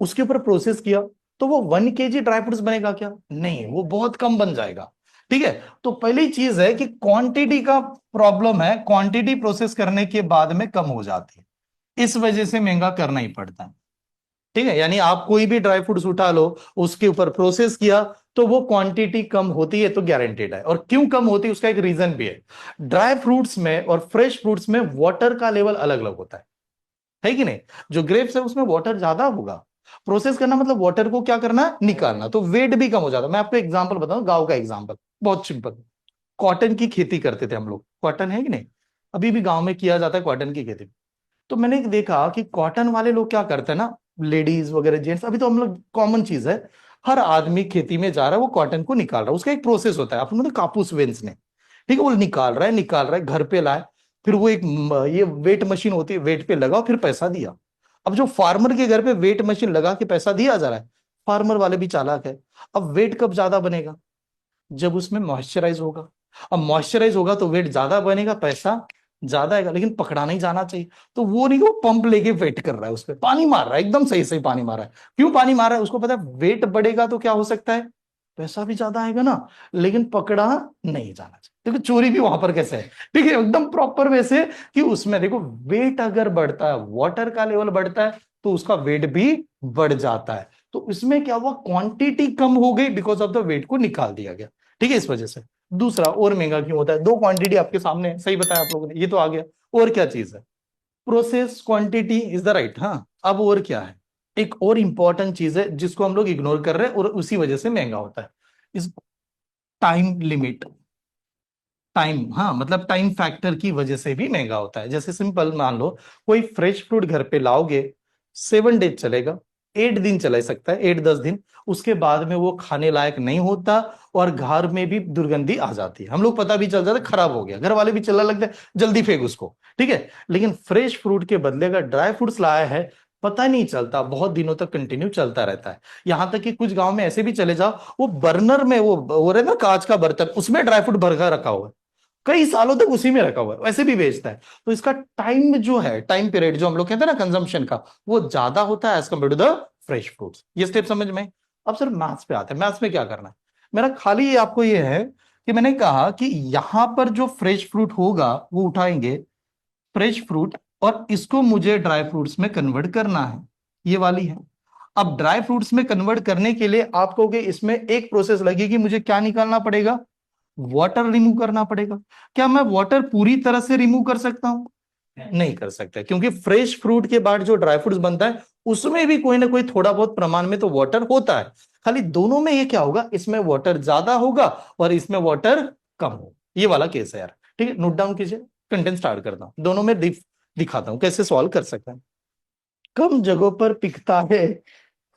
उसके ऊपर प्रोसेस किया, तो वो 1 kg ड्राई फ्रूट्स बनेगा क्या? नहीं, वो बहुत कम बन जाएगा। ठीक है, तो पहली चीज है कि क्वांटिटी का प्रॉब्लम है, क्वांटिटी प्रोसेस करने के बाद में कम हो जाती है, इस वजह से महंगा करना ही पड़ता है। ठीक है, यानी आप कोई भी ड्राई फ्रूट्स उठा लो, उसके ऊपर प्रोसेस किया, तो वो क्वांटिटी कम होती है, तो गारंटेड है। और क्यों कम होती है उसका एक रीजन भी है, ड्राई फ्रूट्स में और फ्रेश फ्रूट्स में वाटर का लेवल अलग अलग होता है कि नहीं? जो ग्रेप्स है उसमें वाटर ज्यादा होगा, प्रोसेस करना मतलब वाटर को क्या करना, निकालना, तो वेट भी कम हो जाता है। मैं आपको एग्जांपल बताऊं, गांव का एग्जांपल, बहुत सिंपल। कॉटन की खेती करते थे हम लोग, कॉटन है कि नहीं, अभी भी गांव में किया जाता है कॉटन की खेती। तो मैंने देखा कि कॉटन वाले लोग क्या करते हैं ना, लेडीज वगैरह जेंट्स, अभी तो हम लोग कॉमन चीज है, हर आदमी खेती में जा रहा है, वो कॉटन को निकाल रहा है, उसका एक प्रोसेस होता है, अपने कापूस वेंस ने, ठीक है, वो निकाल रहा है, घर पे लाए, फिर वो एक ये वेट मशीन होती है, वेट पे लगाओ फिर पैसा दिया। अब जो फार्मर के घर पे वेट मशीन लगा के पैसा दिया जा रहा है, फार्मर वाले भी चालाक है। अब वेट कब ज्यादा बनेगा, जब उसमें मॉइस्चराइज होगा, अब मॉइस्चराइज होगा तो वेट ज्यादा बनेगा, पैसा ज्यादा आएगा, लेकिन पकड़ा नहीं जाना चाहिए। तो वो नहीं, वो पंप लेके वेट कर रहा है, उस पर पानी मार रहा है, एकदम सही सही पानी मार रहा है। क्यों पानी मार रहा है? उसको पता है वेट बढ़ेगा तो क्या हो सकता है, पैसा भी ज्यादा आएगा ना, लेकिन पकड़ा नहीं जाना चाहिए। देखो चोरी भी वहां पर कैसे है, ठीक है, एकदम प्रॉपर वैसे, कि उसमें देखो वेट अगर बढ़ता है, वाटर का लेवल बढ़ता है, तो उसका वेट भी बढ़ जाता है। तो इसमें क्या हुआ, क्वांटिटी कम हो गई बिकॉज ऑफ द वेट को निकाल दिया गया। ठीक है, इस वजह से दूसरा और महंगा क्यों होता है? दो क्वांटिटी आपके सामने है, सही बताया आप लोगों ने, ये तो आ गया। और क्या चीज है? Process quantity is the right. हाँ, अब और क्या है? एक और इंपॉर्टेंट चीज है जिसको हम लोग इग्नोर कर रहे हैं और उसी वजह से महंगा होता है, इस टाइम लिमिट। टाइम, हाँ, मतलब टाइम फैक्टर की वजह से भी महंगा होता है। जैसे सिंपल मान लो, कोई फ्रेश फ्रूट घर पे लाओगे, 7 डेज चलेगा, 8 दिन चला सकता है, 8-10 दिन, उसके बाद में वो खाने लायक नहीं होता और घर में भी दुर्गंधी आ जाती है। हम लोग पता भी चल जाता है खराब हो गया, घर वाले भी चिल्ला लगते हैं जल्दी फेंक उसको, ठीक है। लेकिन फ्रेश फ्रूट के बदले अगर ड्राई फ्रूट्स लाया है, पता नहीं चलता, बहुत दिनों तक कंटिन्यू चलता रहता है। यहां तक कि कुछ गांव में ऐसे भी चले जाओ, वो बर्नर में वो रहे ना कांच का बर्तन, उसमें ड्राई फ्रूट भर कर रखा हुआ है, कई सालों तक उसी में रखा हुआ है, वैसे भी बेचता है। तो इसका टाइम जो है, टाइम पीरियड जो हम लोग कहते हैं ना कंजम्पशन का, वो ज्यादा होता है as compare to the fresh fruits. ये स्टेप समझ में? अब सर मैथ्स पे आते हैं, मैथ्स में क्या करना है? मेरा खाली ये आपको ये है कि मैंने कहा कि यहां पर जो फ्रेश फ्रूट होगा वो उठाएंगे, फ्रेश फ्रूट, और इसको मुझे ड्राई फ्रूट्स में कन्वर्ट करना है, ये वाली है। अब ड्राई फ्रूट्स में कन्वर्ट करने के लिए आप कहोगे इसमें एक प्रोसेस लगेगी, मुझे क्या निकालना पड़ेगा? वाटर रिमूव करना पड़ेगा। क्या मैं वाटर पूरी तरह से रिमूव कर सकता हूं? नहीं कर सकते, क्योंकि फ्रेश फ्रूट के बाद जो ड्राई फ्रूट्स बनता है उसमें भी कोई ना कोई थोड़ा बहुत प्रमाण में तो वाटर होता है। खाली दोनों में ये क्या होगा, इसमें वाटर ज्यादा होगा और इसमें वाटर कम होगा। ये वाला केस है यार, ठीक है, नोट डाउन कीजिए। कंटेंट स्टार्ट करता हूं, दोनों में दिखाता हूं कैसे सॉल्व कर सकते हैं। कम जगहों पर पिकता है,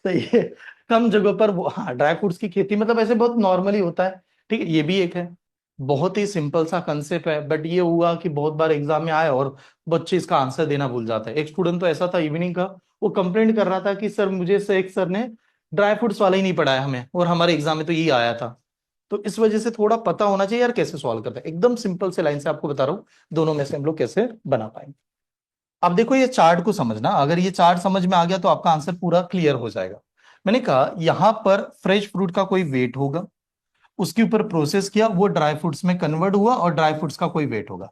सही है, कम जगहों पर हाँ, ड्राई फ्रूट्स की खेती मतलब ऐसे बहुत नॉर्मली होता है, ठीक है, ये भी एक है। बहुत ही सिंपल सा कंसेप्ट है, बट ये हुआ कि बहुत बार एग्जाम में आया और बच्चे इसका आंसर देना भूल जाते हैं। एक स्टूडेंट तो ऐसा था इवनिंग का, वो कंप्लेंट कर रहा था कि सर मुझे से एक सर ने ड्राई फ्रूट्स वाला ही नहीं पढ़ाया हमें, और हमारे एग्जाम में तो यही आया था। तो इस वजह से थोड़ा पता होना चाहिए यार कैसे सॉल्व करते हैं। एकदम सिंपल से लाइन से आपको बता रहा हूँ, दोनों में से हम लोग कैसे बना पाएंगे। अब देखो ये चार्ट को समझना, अगर ये चार्ट समझ में आ गया तो आपका आंसर पूरा क्लियर हो जाएगा। मैंने कहा यहां पर फ्रेश फ्रूट का कोई वेट होगा, उसके ऊपर प्रोसेस किया, वो ड्राई फ्रूट्स में कन्वर्ट हुआ, और ड्राई फ्रूट्स का कोई वेट होगा,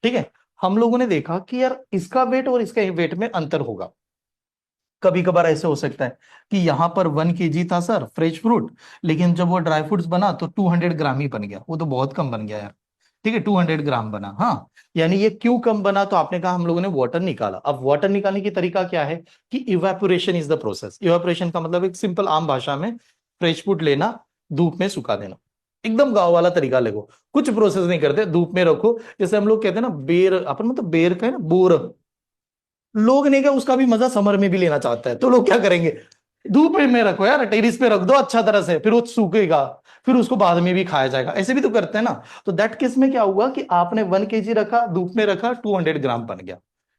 ठीक है। हम लोगों ने देखा कि यार इसका वेट और इसका वेट में अंतर होगा। कभी कभार ऐसे हो सकता है कि यहां पर 1 kg था सर फ्रेश फ्रूट, लेकिन जब वो ड्राई फ्रूट्स बना तो 200 ग्राम ही बन गया, वो तो बहुत कम बन गया यार, ठीक है, 200 ग्राम बना। हाँ, यानी ये क्यों कम बना? तो आपने कहा हम लोगों ने वाटर निकाला। अब वाटर निकालने की तरीका क्या है कि evaporation is the process. Evaporation का मतलब एक सिंपल आम भाषा में फ्रेश फ्रूट लेना, धूप में सुखा देना, एकदम गांव वाला तरीका लगो, कुछ प्रोसेस नहीं करते, धूप में रखो। जैसे हम लोग कहते हैं ना बेर, अपन मतलब बेर का है ना बोर, लोग नहीं क्या उसका भी मजा समर में भी लेना चाहता है, तो लोग क्या करेंगे, धूप में रखो यार, टेरिस पे रख दो अच्छा तरह से, फिर वो सूखेगा, फिर उसको बाद में भी खाया जाएगा, ऐसे भी तो करते हैं ना। तो दैट केस में क्या हुआ कि आपने 1 kg रखा, धूप में रखा, 200 ग्राम बन गया।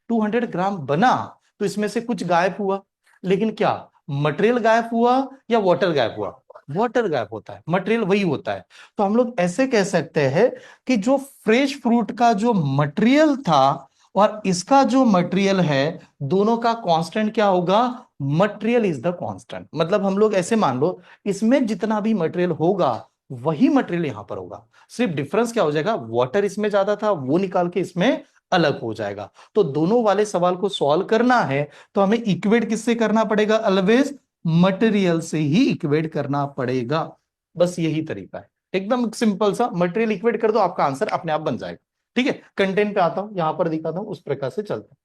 200 ग्राम बना तो इसमें से कुछ गायब हुआ, लेकिन क्या मटेरियल गायब हुआ या वाटर गायब हुआ? वाटर गायब होता है, मटेरियल वही होता है। तो हम लोग ऐसे कह सकते हैं कि जो फ्रेश फ्रूट का जो मटेरियल था और इसका जो मटेरियल है, दोनों का कांस्टेंट क्या होगा? Material is the constant. मतलब हम लोग ऐसे मान लो, इसमें जितना भी मटेरियल होगा वही मटेरियल यहां पर होगा, सिर्फ डिफरेंस क्या हो जाएगा, वाटर इसमें ज्यादा था वो निकाल के इसमें अलग हो जाएगा। तो दोनों वाले सवाल को सॉल्व करना है तो हमें इक्वेट किससे करना पड़ेगा? ऑलवेज मटेरियल से ही इक्वेट करना पड़ेगा। बस यही तरीका है, एकदम सिंपल सा, मटेरियल इक्वेट कर दो आपका आंसर अपने आप बन जाएगा। ठीक है, कंटेंट पे आता हूं, यहां पर दिखाता हूं, उस प्रकार से चलता है।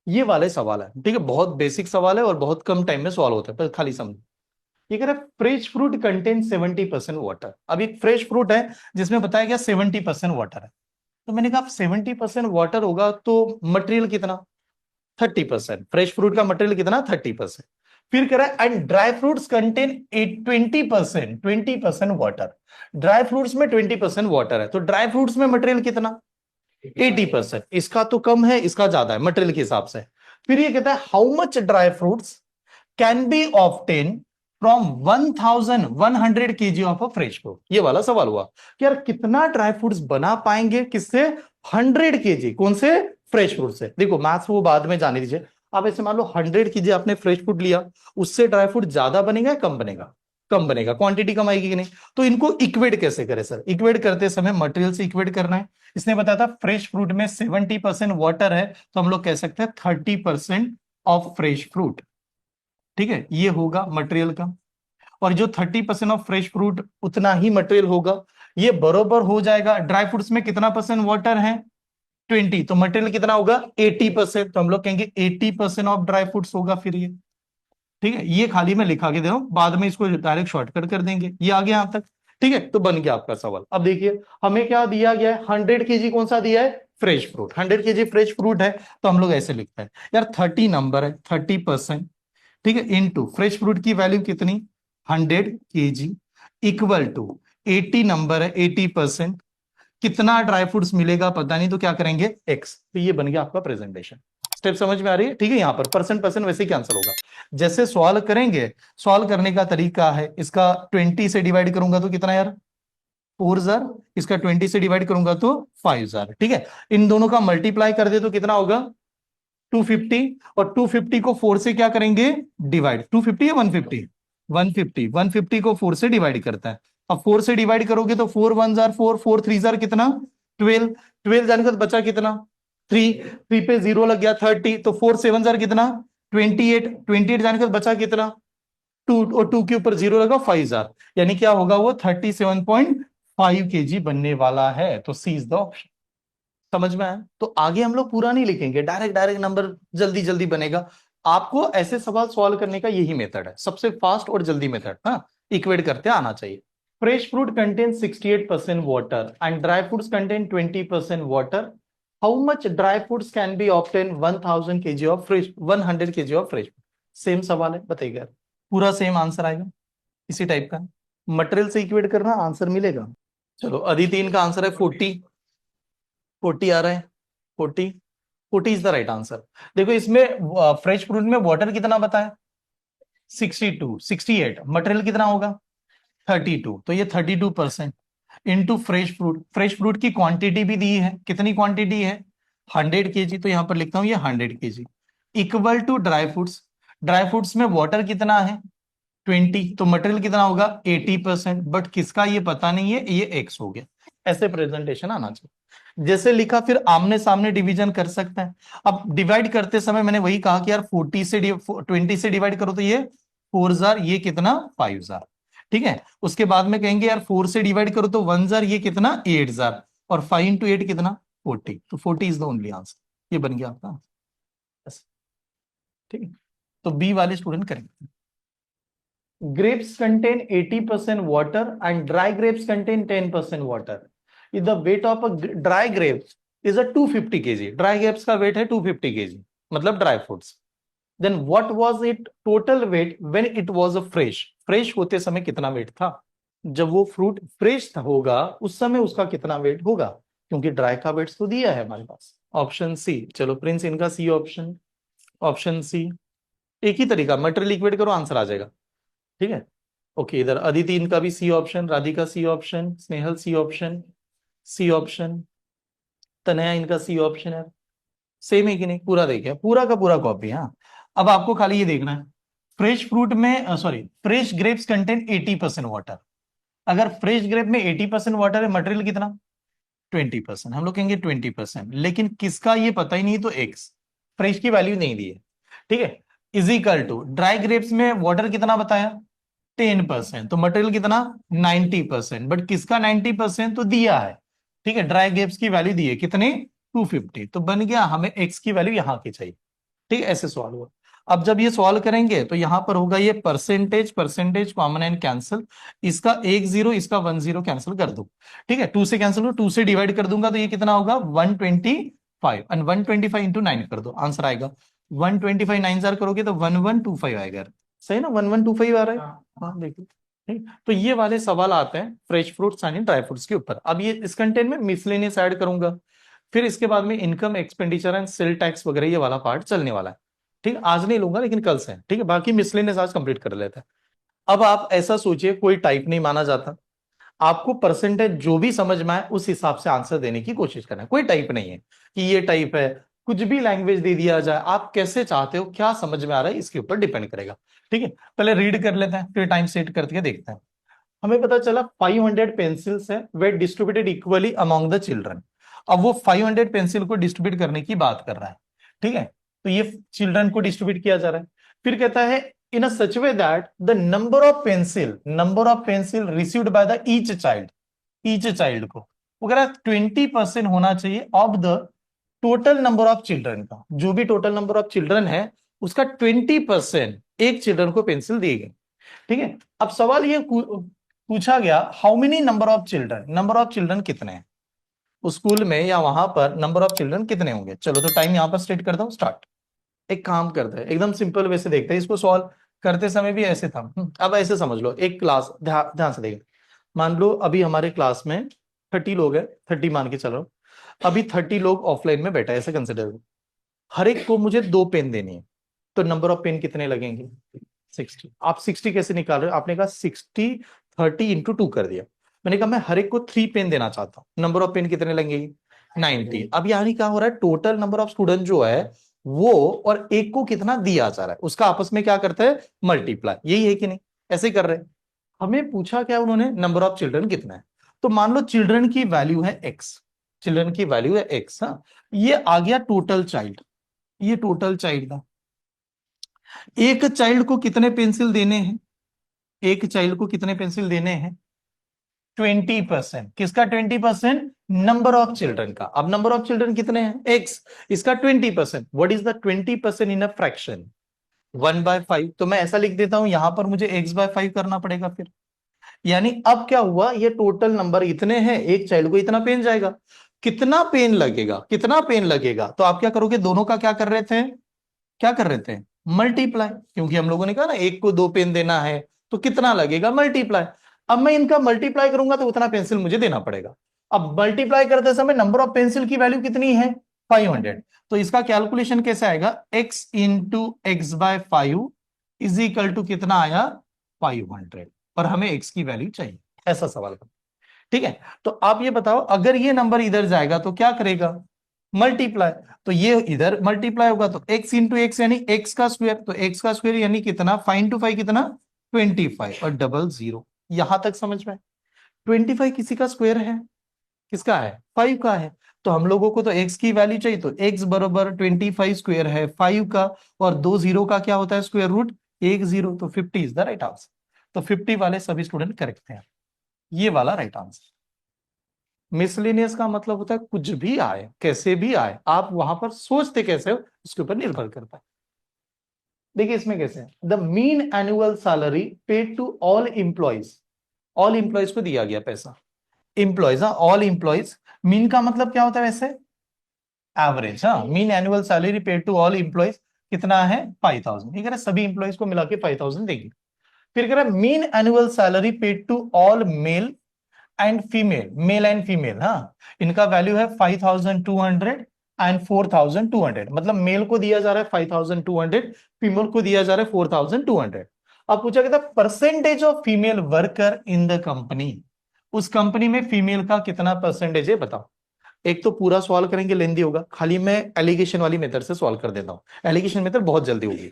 ये वाले सवाल है, ठीक है, बहुत बेसिक सवाल है और बहुत कम टाइम में सॉल्व होता है, पर खाली समझो। ये कह रहा है फ्रेश फ्रूट कंटेन 70% वाटर। अब एक फ्रेश फ्रूट है जिसमें बताया गया 70% वाटर है, तो मैंने कहा 70% वाटर होगा तो मटेरियल कितना? 30%। फ्रेश फ्रूट का मटेरियल कितना? 30%। फिर कह रहा है and dry fruits contain 20% water. Dry fruits में 20% वाटर है, तो ड्राई फ्रूट्स में मटेरियल कितना? 80%। इसका तो कम है, इसका ज्यादा है मटेरियल के हिसाब से। फिर ये कहता है how much dry fruits can be obtain from 1100 kg of a fresh fruit. ये वाला सवाल हुआ कि यार कितना ड्राई फ्रूट्स बना पाएंगे किससे? 100 kg, कौन से? फ्रेश फ्रूट से। देखो मैथ्स वो बाद में जाने दीजिए, आप ऐसे मान लो 100 kg आपने फ्रेश फ्रूट लिया, उससे ड्राई फ्रूट ज्यादा बनेगा या कम बनेगा? कम बनेगा, क्वांटिटी कम आएगी कि नहीं? तो इनको इक्वेट कैसे करें सर? इक्वेट करते समय मटेरियल से इक्वेट करना है। इसने बताया था फ्रेश फ्रूट में 70% वाटर है, तो हम लोग कह सकते हैं 30% ऑफ फ्रेश फ्रूट, ठीक है, ये होगा मटेरियल का। और जो 30% ऑफ फ्रेश फ्रूट, उतना ही मटेरियल होगा, ये बरोबर हो जाएगा। ड्राई फ्रूट्स में कितना परसेंट वाटर है? 20। तो मटेरियल कितना होगा? 80%। तो हम लोग कहेंगे 80% ऑफ ड्राई फ्रूट्स होगा फिर ये। ठीक है, ये खाली मैं लिखा के दे रहा हूं, बाद में इसको डायरेक्ट शॉर्टकट कर देंगे। ये आ गया यहां तक। ठीक है, तो बन गया आपका सवाल। अब देखिए हमें क्या दिया गया है, 100 kg कौन सा दिया है? Fresh fruit. 100 kg fresh fruit है, तो हम लोग ऐसे लिखते हैं यार, 30 नंबर है, 30%। ठीक है, इनटू फ्रेश फ्रूट की वैल्यू कितनी? 100 kg इक्वल टू 80 नंबर है, 80%। कितना ड्राई फ्रूट्स मिलेगा पता नहीं, तो क्या करेंगे एक्स। तो ये बन गया आपका प्रेजेंटेशन। स्टेप समझ में आ रही है? ठीक है, यहां पर परसेंट परसेंट वैसे ही कैंसिल होगा। जैसे सॉल्व करेंगे, सॉल्व करने का तरीका है, इसका 20 से डिवाइड करूंगा तो कितना यार? 4,000। इसका 20 से डिवाइड करूंगा तो 5,000। ठीक है, इन दोनों का मल्टीप्लाई कर दे तो कितना होगा? 250। और 250 को 4 से क्या करेंगे? डिवाइड। 250 या 150? 150। 150 को 4 से डिवाइड करता है। अब 4 से डिवाइड करोगे तो 4 1 जार 4, 4 3 जार कितना? 12। 12 जाने का बचा कितना? 3। 3 पे 0 लग गया, 30। तो 4 7 जार कितना? 28। 28 जाने का बचा कितना? 2। और 2 के ऊपर 0 लगा, 5 जार। यानी क्या होगा वो? 37.5 kg बनने वाला है। तो सी इज द ऑप्शन। समझ में आया? तो आगे हम लोग पूरा नहीं लिखेंगे, डायरेक्ट डायरेक्ट नंबर जल्दी जल्दी बनेगा। आपको ऐसे सवाल सॉल्व करने का यही मेथड है, सबसे फास्ट और जल्दी मेथड। हाँ, इक्वेट करते आना चाहिए। Fresh fruit contain 68% water and dry fruits contain 20% water. How much dry fruits can be obtain 1000 kg of fresh 100 kg of fresh? Same सवाल है, बताइएगा। पूरा सेम आंसर आएगा, इसी टाइप का। मटेरियल से इक्वेट करना, आंसर मिलेगा। चलो, अदिति इनका आंसर है 40। 40 आ रहा है, 40। 40 इज द राइट आंसर। देखो इसमें फ्रेश फ्रूट में वाटर कितना बताया? 62, 68। मटेरियल कितना होगा? 32। तो ये 32% into fresh fruit. Fresh fruit की क्वांटिटी भी दी है, कितनी क्वांटिटी है? 100 kg। तो यहां पर लिखता हूं ये 100 kg equal to dry fruits. Dry fruits में वाटर कितना है? 20। तो मटेरियल कितना होगा? 80%। बट किसका ये पता नहीं है, ये एक्स हो गया। ऐसे प्रेजेंटेशन आना चाहिए। जैसे लिखा, फिर आमने सामने डिवीजन कर सकते हैं। अब डिवाइड करते समय मैंने वही कहा कि यार 40 से 20 से डिवाइड करो तो ये 4,000, ये कितना? 5,000। ठीक है, उसके बाद में कहेंगे यार 4 से डिवाइड करो तो 1,000, ये कितना? 8,000। और 5 इंटू 8 कितना? 40। तो 40 इज द ओनली आंसर। ये बन गया आपका। बस, ठीक है, तो बी वाले स्टूडेंट करेंगे। Grapes contain 80% water and dry grapes contain 10% water. If the weight of a dry grapes is a 250 kg, dry grapes का weight है 250 kg, मतलब dry fruits. Then what was it total weight when it was a fresh? Fresh होते समय कितना wait था? जब वो fruit fresh होगा उस समय उसका कितना वेट होगा? क्योंकि ड्राई का वेट तो दिया है हमारे पास। Option C. चलो प्रिंस, इनका सी ऑप्शन। ऑप्शन सी। एक ही तरीका, मटेरियल इक्वेट करो, आंसर आ जाएगा। ठीक है, ओके। इधर अदिति इनका भी C option, Radhika C option, Snehal C option, C option, Tanaya इनका सी ऑप्शन है। सेम है कि नहीं? पूरा देखिए, पूरा का पूरा कॉपी। हाँ, अब आपको खाली ये देखना है, फ्रेश फ्रूट में sorry fresh grapes contain 80% water. अगर फ्रेश ग्रेप में 80% वाटर है, मटेरियल कितना? 20%। हम लोग कहेंगे 20%, लेकिन किसका ये पता ही नहीं, तो एक्स। फ्रेश की वैल्यू नहीं दी है। ठीक है, इजिकल टू ड्राई ग्रेप्स में वाटर कितना बताया? 10%। तो मटेरियल कितना? 90%। बट किसका 90% तो दिया है। ठीक है, ड्राई ग्रेप्स की वैल्यू दी है कितने? 250। तो बन गया, हमें एक्स की वैल्यू यहां की चाहिए। ठीक है, ऐसे सवाल हुआ। अब जब ये सॉल्व करेंगे तो यहां पर होगा ये percentage, percentage common and cancel. इसका 1 0, इसका 1 0 कैंसिल कर दो। ठीक है, 2 से कैंसिल हो, 2 से डिवाइड कर दूंगा तो ये कितना होगा? 125। एंड 125 इंटू 9 कर दो, आंसर आएगा 125। 9 जार करोगे तो 1125 आएगा। सही ना? 1125 आ रहा है। हाँ देखिए, ठीक। तो ये वाले सवाल आते हैं fresh fruits and dry fruits के ऊपर। अब ये इस कंटेंट में मिसलेनियस ऐड करूंगा, फिर इसके बाद में income expenditure and sale tax वगैरह ये वाला पार्ट चलने वाला है। ठीक है, आज नहीं लूंगा लेकिन कल से। ठीक है, बाकी मिसलेनियस आज कंप्लीट कर लेते हैं। अब आप ऐसा सोचिए, कोई टाइप नहीं माना जाता। आपको परसेंटेज जो भी समझ में आए उस हिसाब से आंसर देने की कोशिश करना है। कोई टाइप नहीं है कि ये टाइप है, कुछ भी लैंग्वेज दे दिया जाए। आप कैसे चाहते हो, क्या समझ में आ रहा है, इसके ऊपर डिपेंड करेगा। ठीक है, पहले रीड कर लेते हैं, फिर टाइम सेट करके देखते हैं। हमें पता चला 500 पेंसिल्स है, are distributed equally among the children. अब वो 500 पेंसिल को डिस्ट्रीब्यूट करने की बात कर रहा है। ठीक है, तो ये चिल्ड्रन को डिस्ट्रीब्यूट किया जा रहा है। फिर कहता है in a such way that the number of pencil received by the each child. Each child को, वो कह रहा है 20% होना चाहिए of the total number of children का, जो भी टोटल नंबर ऑफ चिल्ड्रन है उसका 20% एक चिल्ड्रन को पेंसिल दी गई। ठीक है, अब सवाल ये पूछा गया, how many number of children, number of children कितने हैं उस स्कूल में या वहां पर, नंबर ऑफ चिल्ड्रन कितने होंगे। चलो तो टाइम यहां पर स्टार्ट करता हूं, स्टार्ट। एक काम करते हैं, एकदम सिंपल वे से देखते हैं इसको, सॉल्व करते समय भी ऐसे था। अब ऐसे समझ लो, एक क्लास, ध्यान से देखो, मान लो अभी हमारे क्लास में 30 लोग हैं, 30 मान के चलो, अभी 30 लोग ऑफलाइन में बैठा है, ऐसे कंसिडर करो। हर एक को मुझे 2 पेन देनी है, तो नंबर ऑफ पेन कितने लगेंगे, 60। आप 60 कैसे निकाल रहे हो, आपने कहा 60 30 इंटू 2 कर दिया। मैंने कहा मैं हर एक को 3 पेन देना चाहता हूं, नंबर ऑफ पेन कितने लगेंगे, 90। अब यानी क्या हो रहा है, टोटल नंबर ऑफ स्टूडेंट जो है वो और एक को कितना दिया जा रहा है उसका आपस में क्या करता है, मल्टीप्लाई, यही है कि नहीं, ऐसे ही कर रहे हैं। हमें पूछा क्या उन्होंने, नंबर ऑफ चिल्ड्रन कितना है, तो मान लो चिल्ड्रन की वैल्यू है एक्स, चिल्ड्रन की वैल्यू है एक्स। हाँ, ये आ गया टोटल चाइल्ड, ये टोटल चाइल्ड था। एक चाइल्ड को कितने पेंसिल देने हैं, एक चाइल्ड को कितने पेंसिल देने हैं, 20%। किसका 20%, नंबर ऑफ चिल्ड्रन का। अब नंबर ऑफ चिल्ड्रन कितने हैं, एक्स, इसका 20%। What is the 20% in a fraction, 1/5। तो मैं ऐसा लिख देता हूं, यहां पर मुझे x/5 करना पड़ेगा फिर। यानी अब क्या हुआ, ये टोटल नंबर इतने हैं, एक चाइल्ड को इतना पेन जाएगा, कितना पेन लगेगा, कितना पेन लगेगा, तो आप क्या करोगे, दोनों का क्या कर रहे थे, क्या कर रहे थे, मल्टीप्लाई, क्योंकि हम लोगों ने कहा ना एक को 2 पेन देना है, तो कितना लगेगा, मल्टीप्लाई। अब मैं इनका मल्टीप्लाई करूंगा तो उतना पेंसिल मुझे देना पड़ेगा। अब मल्टीप्लाई करते समय नंबर ऑफ पेंसिल की वैल्यू कितनी है, 500। तो इसका कैलकुलेशन कैसे आएगा, x into x/5 is equal to कितना आया, 500, और हमें x की वैल्यू चाहिए, ऐसा सवाल का। ठीक है, तो आप ये बताओ, अगर ये नंबर इधर जाएगा तो क्या करेगा, मल्टीप्लाई, तो ये इधर मल्टीप्लाई होगा, तो x इंटू एक्स यानी x का स्क्वायर, तो x का स्क्वायर यानी कितना, 5 इंटू 5 कितना, 25, और डबल जीरो। यहां तक समझ में, 25 किसी का स्क्वायर है, किसका है, 5 का है। तो हम लोगों को तो x की वैल्यू चाहिए, तो x बराबर 25 स्क्वायर है 5 का, और 2 जीरो का क्या होता है स्क्वायर रूट, 1 0, तो 50 इज द राइट आंसर। तो 50 वाले सभी स्टूडेंट करेक्ट थे, ये वाला राइट आंसर। मिसलेनियस का मतलब होता है कुछ भी आए, कैसे भी आए, आप वहां पर सोचते कैसे हो उसके ऊपर निर्भर करता है। देखिए इसमें कैसे है, the mean annual salary paid to all employees, all employees को दिया गया पैसा, इंप्लॉइज, हाँ ऑल इंप्लॉइज, मीन का मतलब क्या होता है वैसे, एवरेज। हाँ, mean annual salary paid to all employees कितना है, 5000। ये कह रहा है सभी इंप्लॉइज को मिला के 5000 देंगे। फिर कह रहा है mean annual salary paid to all male and female, male and female, हाँ इनका वैल्यू है 5200 एंड 4200, मतलब मेल को दिया जा रहा है 5200, फीमेल को दिया जा रहा है 4200। अब पूछा गया था percentage of female worker in the company, उस कंपनी में फीमेल का कितना परसेंटेज है बताओ। एक तो पूरा सॉल्व करेंगे लेंदी होगा, खाली मैं एलिगेशन वाली मेथड से सॉल्व कर देता हूं, एलिगेशन मेथड बहुत जल्दी होगी।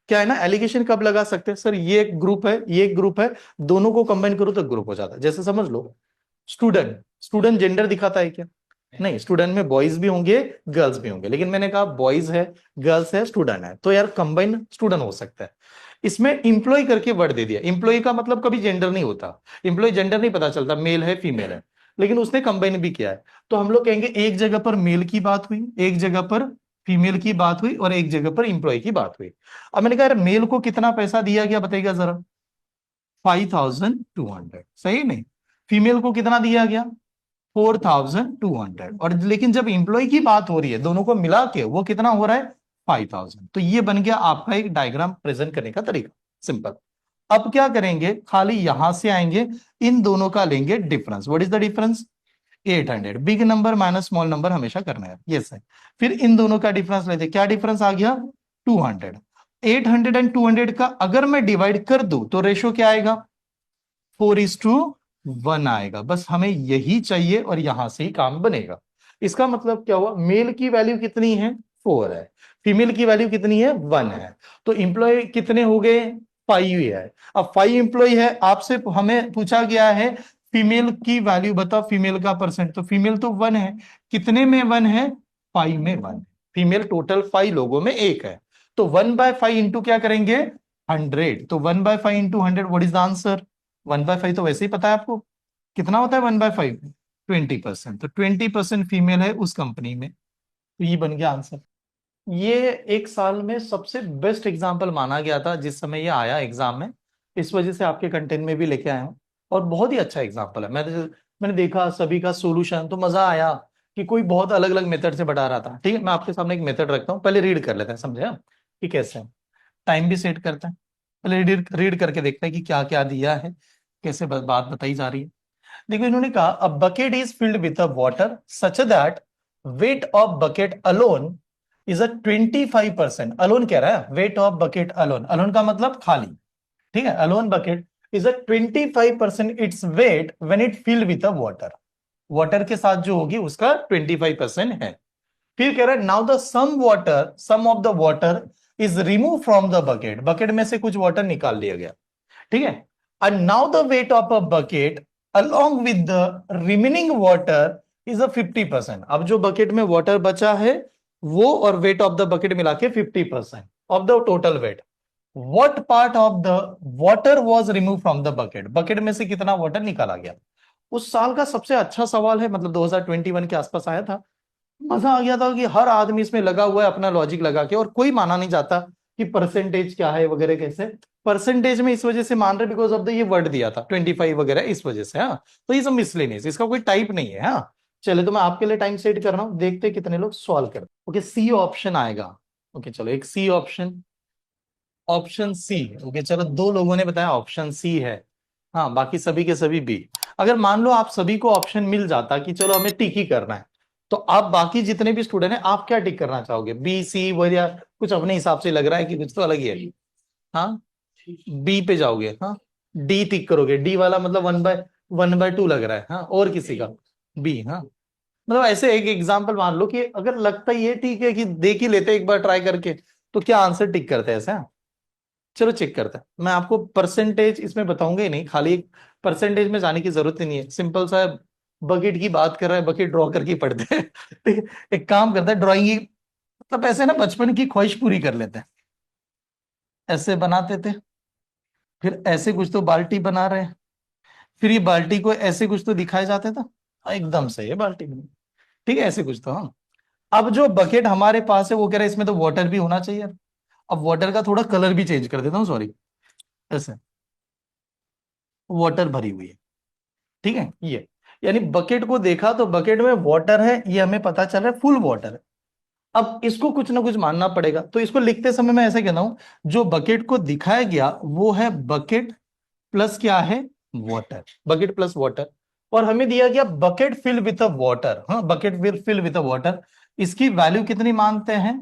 क्या है ना, एलिगेशन कब लगा सकते हैं सर, ये एक ग्रुप है, ये एक ग्रुप है, दोनों को कंबाइन करो तो ग्रुप हो जाता है। जैसे समझ लो, स्टूडेंट, स्टूडेंट जेंडर दिखाता है क्या, नहीं, स्टूडेंट में बॉयज भी होंगे गर्ल्स भी होंगे, लेकिन मैंने कहा बॉयज है गर्ल्स है स्टूडेंट है, तो यार कंबाइन स्टूडेंट हो सकता है। इसमें इंप्लॉय करके वर्ड दे दिया, इंप्लॉय का मतलब कभी जेंडर नहीं होता, इंप्लॉय जेंडर नहीं पता चलता मेल है फीमेल है, लेकिन उसने कंबाइन भी किया है। तो हम लोग कहेंगे एक जगह पर मेल की बात हुई, एक जगह पर फीमेल की बात हुई, और एक जगह पर इंप्लॉय की बात हुई। अब मैंने कहा यार मेल को कितना पैसा दिया गया बताइएगा जरा, 5200, सही नहीं, फीमेल को कितना दिया गया, 4200, और लेकिन जब इंप्लॉय की बात हो रही है दोनों को मिला के वो कितना हो रहा है, 5000। तो ये बन गया आपका एक डायग्राम प्रेजेंट करने का तरीका, सिंपल। अब क्या करेंगे, खाली यहां से आएंगे, इन दोनों का लेंगे difference, what is the difference, 800, big number minus small number हमेशा करना है, यस है। फिर इन दोनों का डिफरेंस लेते, क्या डिफरेंस आ गया, 200। 800 एंड 200 का अगर मैं डिवाइड कर दूं तो रेशो क्या आएगा, 4:1 आएगा, बस हमें यही चाहिए और यहां से ही काम बनेगा। इसका मतलब क्या हुआ, मेल की वैल्यू कितनी है, 4 है, फीमेल की वैल्यू कितनी है, 1 है, तो इंप्लॉय कितने हो गए, 5 है। अब 5 इंप्लॉय है, आपसे हमें पूछा गया है फीमेल की वैल्यू बताओ, फीमेल का परसेंट, तो फीमेल तो 1 है, कितने में 1 है, 5 में 1, फीमेल टोटल 5 लोगों में एक है, तो 1/5 इंटू क्या करेंगे, 100, तो 1/5 into 100 what is the answer, 1/5 तो वैसे ही पता है आपको, कितना होता है 1/5? 20%। तो 20% फीमेल है उस कंपनी में, तो ये बन गया आंसर। ये एक साल में सबसे बेस्ट एग्जाम्पल माना गया था जिस समय ये आया एग्जाम में, इस वजह से आपके कंटेंट में भी लेके आया हूँ। और बहुत ही अच्छा एग्जाम्पल है। मैंने देखा सभी का सोल्यूशन, तो मजा आया कि कोई बहुत अलग अलग मेथड से बता रहा था। ठीक है, मैं आपके सामने एक मेथड रखता हूँ, पहले रीड कर लेते हैं, समझे आप कि कैसे है। टाइम भी सेट करते हैं, पहले रीड रीड करके देखते हैं कि क्या क्या दिया है, कैसे बात बताई जा रही है। देखो इन्होंने कहा a bucket is filled with a water such that weight of bucket alone is a 25%। Alone कह रहा है, weight of bucket alone, alone का मतलब खाली। ठीक है, alone bucket is a 25% its weight when it filled with a water. Water के साथ जो होगी उसका 25% है। फिर कह रहा है now the sum of the water is remove from the bucket, bucket में से कुछ वाटर निकाल लिया गया। ठीक है, and now the weight of a bucket along with the remaining water is a 50%। अब जो बकेट में वाटर बचा है वो और वेट ऑफ द बकेट मिला के 50% of the total weight. What part of the water was remove from the bucket, bucket में से कितना वाटर निकाला गया। उस साल का सबसे अच्छा सवाल है, मतलब 2021 के आसपास आया था। मजा आ गया था कि हर आदमी इसमें लगा हुआ है अपना लॉजिक लगा के, और कोई माना नहीं जाता कि परसेंटेज क्या है वगैरह कैसे। परसेंटेज में इस वजह से मान रहे बिकॉज ऑफ द ये वर्ड दिया था 25 वगैरह, इस वजह से। हाँ, तो ये सब मिसलेनियस, इसका कोई टाइप नहीं है। हाँ, चले तो मैं आपके लिए टाइम सेट कर रहा हूँ, देखते हैं कितने लोग सॉल्व कर। ओके, सी ऑप्शन आएगा। ओके चलो, एक C option, option C. Okay चलो, दो लोगों ने बताया ऑप्शन सी है। हाँ, बाकी सभी के सभी बी। अगर मान लो आप सभी को ऑप्शन मिल जाता कि चलो हमें टिक ही करना है, तो आप बाकी जितने भी स्टूडेंट हैं आप क्या टिक करना चाहोगे, बी सी वो, या कुछ अपने हिसाब से लग रहा है कि कुछ तो अलग ही है। हाँ, बी पे जाओगे। हाँ, डी टिक करोगे, डी वाला मतलब 1/2 लग रहा है। हाँ, और किसी का बी। हाँ, मतलब ऐसे एक एग्जांपल मान लो कि अगर लगता ये ठीक है कि देख ही लेते एक बार ट्राई करके, तो क्या आंसर टिक करते हैं ऐसा। चलो चेक करते हैं। मैं आपको परसेंटेज इसमें बताऊंगा ही नहीं, खाली परसेंटेज में जाने की जरूरत ही नहीं है, सिंपल सा है। बकेट की बात कर रहा है, बकेट ड्रॉ करके ही पढ़ते हैं। ठीक है, एक काम करते हैं ड्राइंग की, मतलब ऐसे ना बचपन की ख्वाहिश पूरी कर लेते हैं। ऐसे बनाते थे, फिर ऐसे कुछ तो बाल्टी बना रहे हैं, फिर ये बाल्टी को ऐसे कुछ तो दिखाया जाता था। एकदम सही है, बाल्टी बनी। ठीक है, ऐसे कुछ तो। हाँ, अब जो बकेट हमारे पास है वो कह रहा है इसमें तो वाटर भी होना चाहिए। अब वाटर का थोड़ा कलर भी चेंज कर देता हूँ, सॉरी। ऐसे वाटर भरी हुई है। ठीक है, ये यानी बकेट को देखा तो बकेट में वाटर है, ये हमें पता चल रहा है फुल वाटर है। अब इसको कुछ ना कुछ मानना पड़ेगा, तो इसको लिखते समय मैं ऐसे कहता हूं, जो बकेट को दिखाया गया वो है बकेट प्लस क्या है, वाटर। Bucket plus water. और हमें दिया गया bucket fill with a water. हाँ, bucket will fill with a water. इसकी वैल्यू कितनी मानते हैं,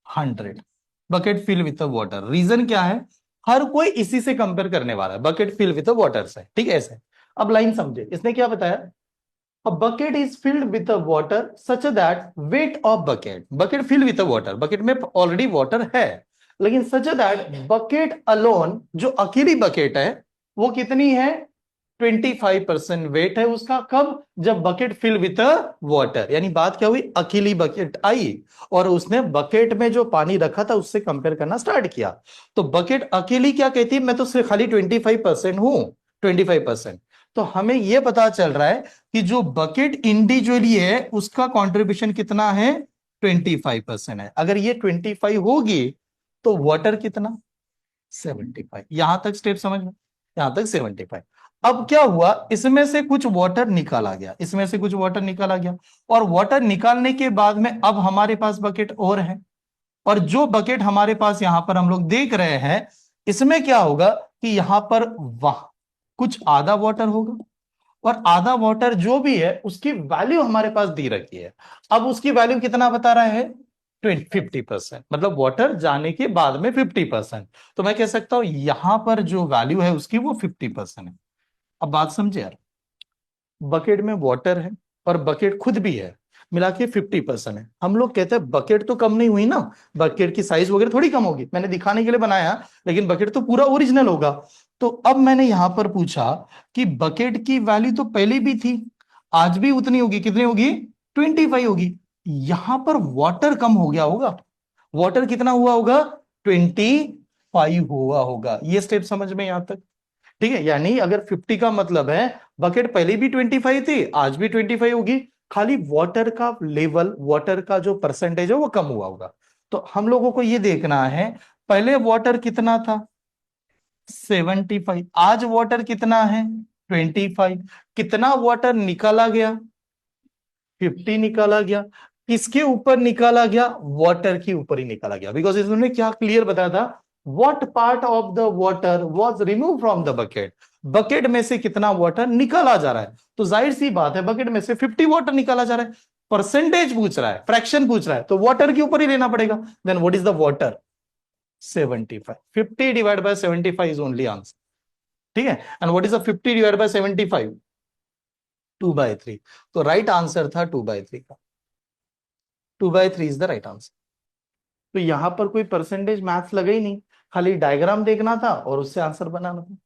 100। Bucket fill with a water, reason क्या है, हर कोई इसी से कंपेयर करने वाला है, bucket fill with a water से। ठीक है, ऐसे। अब लाइन समझे, इसने क्या बताया, a bucket is filled with a water such that weight of bucket filled with a water, bucket में ऑलरेडी वाटर है, लेकिन such that bucket alone, जो अकेली बकेट है वो कितनी है, 25% वेट है उसका। कब, जब बकेट फिल विथ वाटर, यानी बात क्या हुई, अकेली बकेट आई और उसने बकेट में जो पानी रखा था उससे कंपेयर करना स्टार्ट किया। तो बकेट अकेली क्या कहती है, मैं तो सिर्फ खाली 25% हूं, 25%। तो हमें यह पता चल रहा है कि जो बकेट इंडिविजुअली है उसका कंट्रीब्यूशन कितना है, 25% है। अगर ये 25 होगी तो वाटर कितना, 75। यहां तक स्टेप समझ में, यहां तक 75। अब क्या हुआ, इसमें से कुछ वाटर निकाला गया, इसमें से कुछ वाटर निकाला गया, और वाटर निकालने के बाद में अब हमारे पास बकेट और है। और जो बकेट हमारे पास यहां पर हम लोग देख रहे हैं, इसमें क्या होगा कि यहां पर वाह कुछ आधा वाटर होगा, और आधा वाटर जो भी है उसकी वैल्यू हमारे पास दी रखी है। अब उसकी वैल्यू कितना बता रहा है, 50%, मतलब वाटर जाने के बाद में 50%। तो मैं कह सकता हूं यहां पर जो वैल्यू है उसकी वो 50% है। अब बात समझे यार, बकेट में वाटर है और बकेट खुद भी है, मिला के 50% है। हम लोग कहते हैं बकेट तो कम नहीं हुई ना, बकेट की साइज वगैरह थोड़ी कम होगी, मैंने दिखाने के लिए बनाया, लेकिन बकेट तो पूरा ओरिजिनल होगा। तो अब मैंने यहां पर पूछा कि बकेट की वैल्यू तो पहले भी थी, आज भी उतनी होगी, कितनी होगी, 25 होगी। यहां पर वाटर कम हो गया होगा, वाटर कितना हुआ होगा, 25 हुआ होगा। ये स्टेप समझ में यहां तक, ठीक है, यानी अगर 50 का मतलब है बकेट पहले भी 25 थी, आज भी 25 होगी, खाली वाटर का लेवल, वाटर का जो परसेंटेज है वो कम हुआ होगा। तो हम लोगों को ये देखना है पहले वाटर कितना था 75, आज वाटर कितना है 25, कितना वाटर निकाला गया 50 निकाला गया। किसके ऊपर निकाला गया, वाटर के ऊपर ही निकाला गया, बिकॉज इन्होंने क्या क्लियर बताया था, what part of the water was remove from the bucket, bucket में से कितना वाटर निकाला जा रहा है। तो जाहिर सी बात है बकेट में से 50 वाटर निकाला जा रहा है, परसेंटेज पूछ रहा है, फ्रैक्शन पूछ रहा है, तो वाटर के ऊपर ही लेना पड़ेगा। Then what is the water 75, 50 divide by 75 is only answer. ठीक है, and what is the 50 divide by 75, 2/3। तो राइट आंसर था 2/3 का, 2/3 इज द राइट आंसर। तो यहां पर कोई परसेंटेज मैथ्स लगा ही नहीं, खाली डायग्राम देखना था और उससे आंसर बनाना था।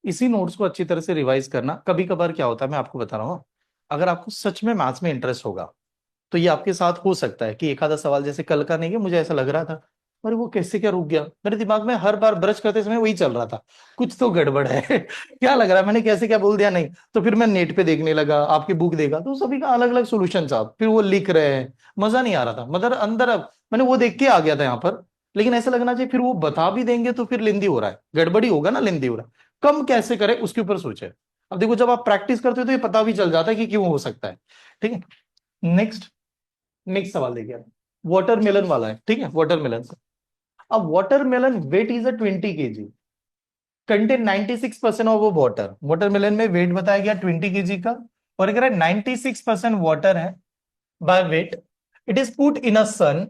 इसी नोट्स को अच्छी तरह से रिवाइज करना। कभी कभार क्या होता है मैं आपको बता रहा हूँ, अगर आपको सच में मैथ्स में इंटरेस्ट होगा तो ये आपके साथ हो सकता है कि एक आधा सवाल, जैसे कल का नहीं है, मुझे ऐसा लग रहा था अरे वो कैसे क्या रुक गया, मेरे दिमाग में हर बार ब्रश करते समय वही चल रहा था, कुछ तो गड़बड़ है क्या लग रहा है, मैंने कैसे क्या बोल दिया, नहीं तो फिर मैं नेट पे देखने लगा, आपकी बुक देखा, तो सभी का अलग अलग सोल्यूशन था, फिर वो लिख रहे हैं, मजा नहीं आ रहा था, मतलब अंदर अब मैंने वो देख के आ गया था यहाँ पर। लेकिन ऐसा लगना चाहिए फिर वो बता भी देंगे तो फिर लेंदी हो रहा है, गड़बड़ी होगा ना, लेंदी हो रहा है, कम कैसे करे उसके ऊपर सोचे। अब देखो जब आप प्रैक्टिस करते हो तो ये पता भी चल जाता है कि क्यों हो सकता है। ठीक है, नेक्स्ट, नेक्स्ट सवाल देखिए, वाटरमेलन वाला है। ठीक है, वाटरमेलन से, अब watermelon weight is a 20 kg, contain 96% of water, watermelon में वेट बताया गया 20 kg का, और अगर 96% वाटर है by weight, it is put in a sun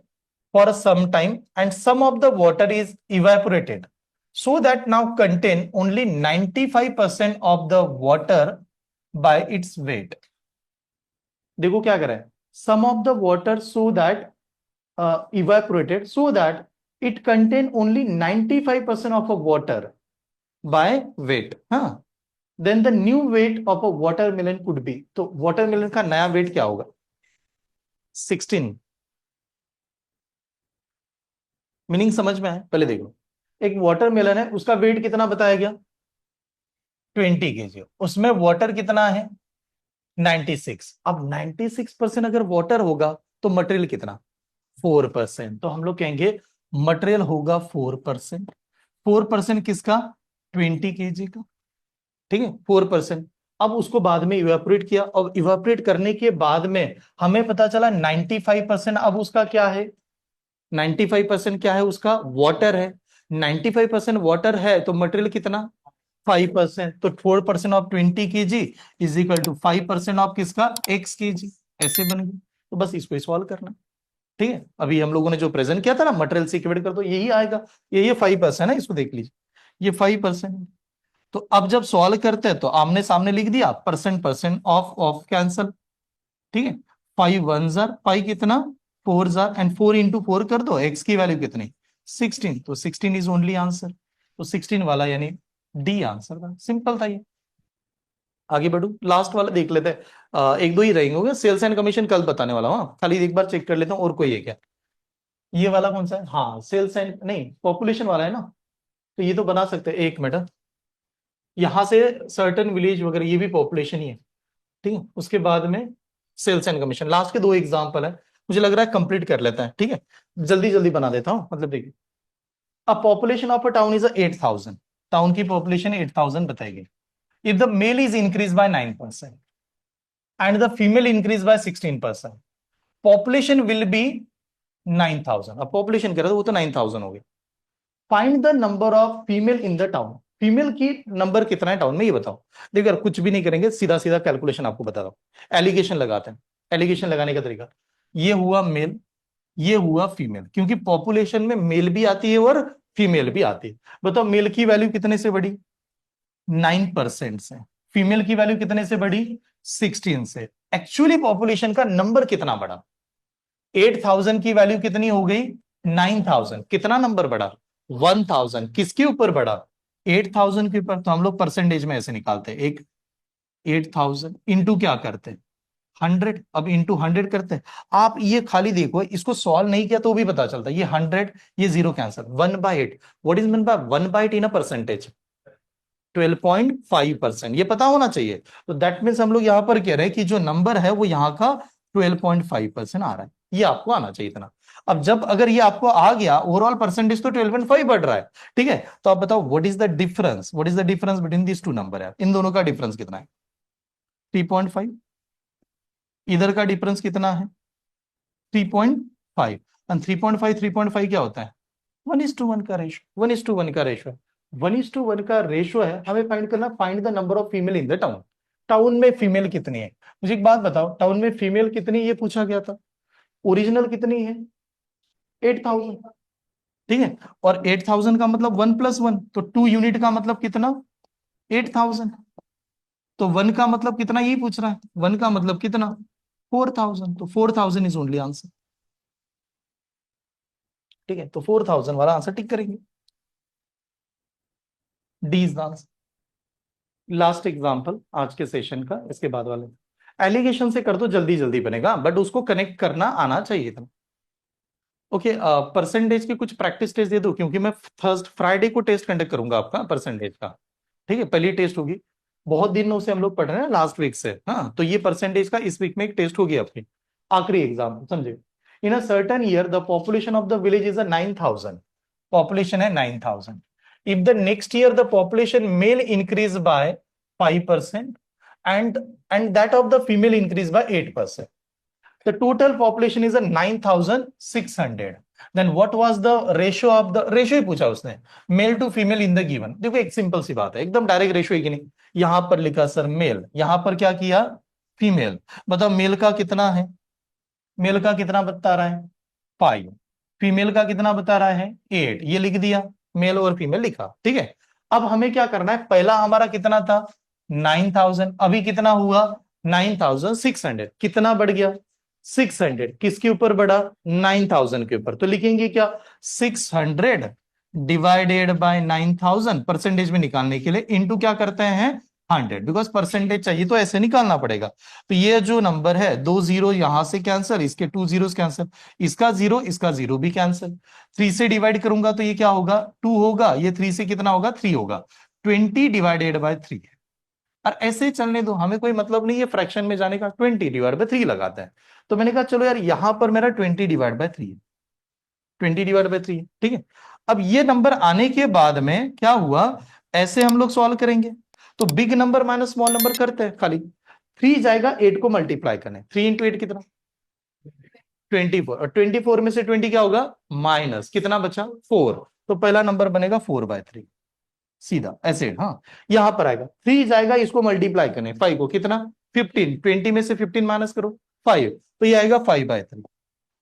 for some time and some of the water is evaporated so that now contain only 95% of the water by its weight। देखो क्या कर रहा है, sum of the water so that evaporated so that it contain only 95% of a water by weight, हाँ, then the new weight of a watermelon could be, तो watermelon का नया wait क्या होगा 16। मीनिंग समझ में आए, पहले देखो, एक वाटरमेलन है उसका वेट कितना बताया गया 20 kg, उसमें वाटर कितना है 96, अब 96% अगर वाटर होगा तो मटेरियल कितना 4%, तो हम लोग कहेंगे मटेरियल होगा 4%, 4% किसका 20 kg का। ठीक है, 4%। अब उसको बाद में इवेपोरेट किया, और इवेपोरेट करने के बाद में हमें पता चला 95% अब उसका क्या है, 95% क्या है उसका वाटर है, 95% वाटर है तो मटेरियल कितना 5%, तो 4% of 20 kg is equal to 5% of किसका x kg, ऐसे बन गई। तो बस इसको सॉल्व करना। ठीक है, अभी हम लोगों ने जो प्रेजेंट किया था ना मटेरियल से इक्वेट कर दो, यही आएगा, ये 5% है, इसको देख लीजिए, ये 5%। तो अब जब सॉल्व करते हैं तो आमने सामने लिख दिया, percent percent of of cancel. ठीक है, 5 1 जार, पाई कितना 4 जार, एंड 4 into 4 कर दो, एक्स की वैल्यू कितनी 16, तो 16 इज ओनली आंसर, तो 16 वाला यानी डी आंसर था, सिंपल था ये। आगे बढ़ू, लास्ट वाला देख लेते हैं, एक दो ही रहेंगे, सेल्स एंड कमीशन कल बताने वाला हूँ, खाली एक बार चेक कर लेता हूँ और कोई है क्या। ये वाला कौन सा है, हाँ सेल्स एंड नहीं पॉपुलेशन वाला है ना, तो ये तो बना सकते हैं, एक मिनट, यहां से सर्टन विलेज वगैरह ये भी पॉपुलेशन ही है। ठीक है, उसके बाद में सेल्स एंड कमीशन, लास्ट के दो एग्जांपल है, मुझे लग रहा है कंप्लीट कर लेता है। ठीक है, जल्दी जल्दी बना देता हूं, मतलब देखिए, a population of a town is 8,000, town की पॉपुलेशन 8,000 बताएगी, if the male is increase by 9% and the female increase by 16%, population will be 9,000। अब पॉपुलेशन कह रहा था वो तो 9,000 हो गया, find the number of female in the town, female की नंबर कितना है टाउन में ये बताओ। देखो यार कुछ भी नहीं करेंगे, सीधा सीधा कैलकुलेशन आपको बता रहा हूं, एलिगेशन लगाते हैं, एलिगेशन लगाने का तरीका, ये हुआ मेल, ये हुआ फीमेल, क्योंकि पॉपुलेशन में मेल भी आती है और फीमेल भी आती है। बताओ मेल की वैल्यू कितने से बढ़ी 9% से, फीमेल की वैल्यू कितने से बढ़ी 16 से, एक्चुअली पॉपुलेशन का नंबर कितना बढ़ा, 8,000 की वैल्यू कितनी हो गई 9,000, कितना नंबर बढ़ा 1,000, किसके ऊपर बढ़ा 8,000 के ऊपर। तो हम लोग परसेंटेज में ऐसे निकालते हैं, एक 8,000 इंटू क्या करते हैं 100, अब इंटू 100 करते हैं। आप ये खाली देखो, इसको सॉल्व नहीं किया तो भी पता चलता है, ये 100 ये zero cancel, 1/8, what is mean by 1/8 in a percentage, 12.5%, ये पता होना चाहिए। तो दैट मीन्स हम लोग यहां पर कह रहे हैं कि जो नंबर है वो यहाँ का 12.5% आ रहा है, ये आपको आना चाहिए इतना। अब जब अगर ये आपको आ गया, ओवरऑल परसेंटेज तो 12.5 बढ़ रहा है, ठीक है, तो आप बताओ what is the difference, what is the difference between this two number है, इन दोनों का डिफरेंस कितना है? 3.5। इधर का डिफरेंस कितना है? 3.5। एंड 3.5 क्या होता है? 1:1 का रेशो, 1:1 का रेशो है। 1:1 का रेशो है, हमें फाइंड करना, find the number of female in the town. Town में फीमेल कितनी है? मुझे एक बात बताओ, टाउन में फीमेल कितनी ये पूछा गया था, ओरिजिनल कितनी है? 8,000, ठीक है। और 8,000 का मतलब 1+1, तो 2 यूनिट का मतलब कितना? 8,000। तो 1 का मतलब कितना, यही पूछ रहा है, 1 का मतलब कितना? 4,000, तो 4,000 इज ओनली आंसर, ठीक है। तो 4,000 वाला आंसर टिक करेंगे, D is the answer. Last example आज के सेशन का, इसके बाद वाले एलिगेशन से कर दो, जल्दी जल्दी बनेगा, बट उसको कनेक्ट करना आना चाहिए था। ओके, परसेंटेज की कुछ प्रैक्टिस टेस्ट दे दो, क्योंकि मैं थर्स्ट फ्राइडे को टेस्ट कंडक्ट करूंगा आपका परसेंटेज का, ठीक है, पहली टेस्ट होगी। बहुत दिनों से हम लोग पढ़ रहे हैं, लास्ट वीक से, हाँ, तो ये परसेंटेज का इस वीक में एक टेस्ट होगी आपकी, आखिरी एग्जाम, समझे। In a certain year the population of the village is 9,000, population है 9,000। If the next year the population male increase by 5% and that of the female increase by 8%, the total population is a 9,600, then what was the ratio of the, ratio ही पूछा उसने, male to female in the given. देखो एक simple सी बात है, एकदम direct ratio है कि नहीं, यहां पर लिखा सर मेल, यहां पर क्या किया? फीमेल। बताओ मेल का कितना है? मेल का कितना बता रहा है? 5। फीमेल का कितना बता रहा है? 8। ये लिख दिया, मेल और फीमेल लिखा, ठीक है। अब हमें क्या करना है, पहला हमारा कितना था? 9,000, अभी कितना हुआ? 9,600, कितना बढ़ गया? 600, किसके ऊपर बढ़ा? 9,000 के ऊपर, तो लिखेंगे क्या? 600 डिवाइडेड बाय 9,000, परसेंटेज में निकालने के लिए इंटू क्या करते हैं? 100, बिकॉज परसेंटेज चाहिए तो ऐसे निकालना पड़ेगा। तो ये जो नंबर है, 2 जीरो यहां से कैंसिल, इसके 2 जीरोस कैंसिल, इसका जीरो भी कैंसिल। 3 से डिवाइड करूंगा तो ये क्या होगा? 2 होगा, ये 3 से कितना होगा? 3 होगा। 20 डिवाइडेड बाय 3 है। और ऐसे ही चलने दो, हमें कोई मतलब नहीं है फ्रैक्शन में जाने का, 20 डिवाइड बाय 3 लगाते हैं। तो मैंने कहा चलो यार, यहां पर मेरा 20 डिवाइड बाय 3 है, 20 डिवाइड बाय 3, ठीक है। अब ये नंबर आने के बाद में क्या हुआ, ऐसे हम लोग सॉल्व करेंगे। तो big number minus small number करते हैं खाली, 3 जाएगा 8 को मल्टीप्लाई करने, 3 इंटू 8 कितना? 24, और 24 में से 20 क्या होगा? माइनस कितना बचा? 4, तो पहला नंबर बनेगा 4/3, सीधा ऐसे, हाँ। यहां पर आएगा 3 जाएगा इसको मल्टीप्लाई करने, 5 को कितना? 15, 20 में से 15 माइनस करो, 5, तो ये आएगा 5/3।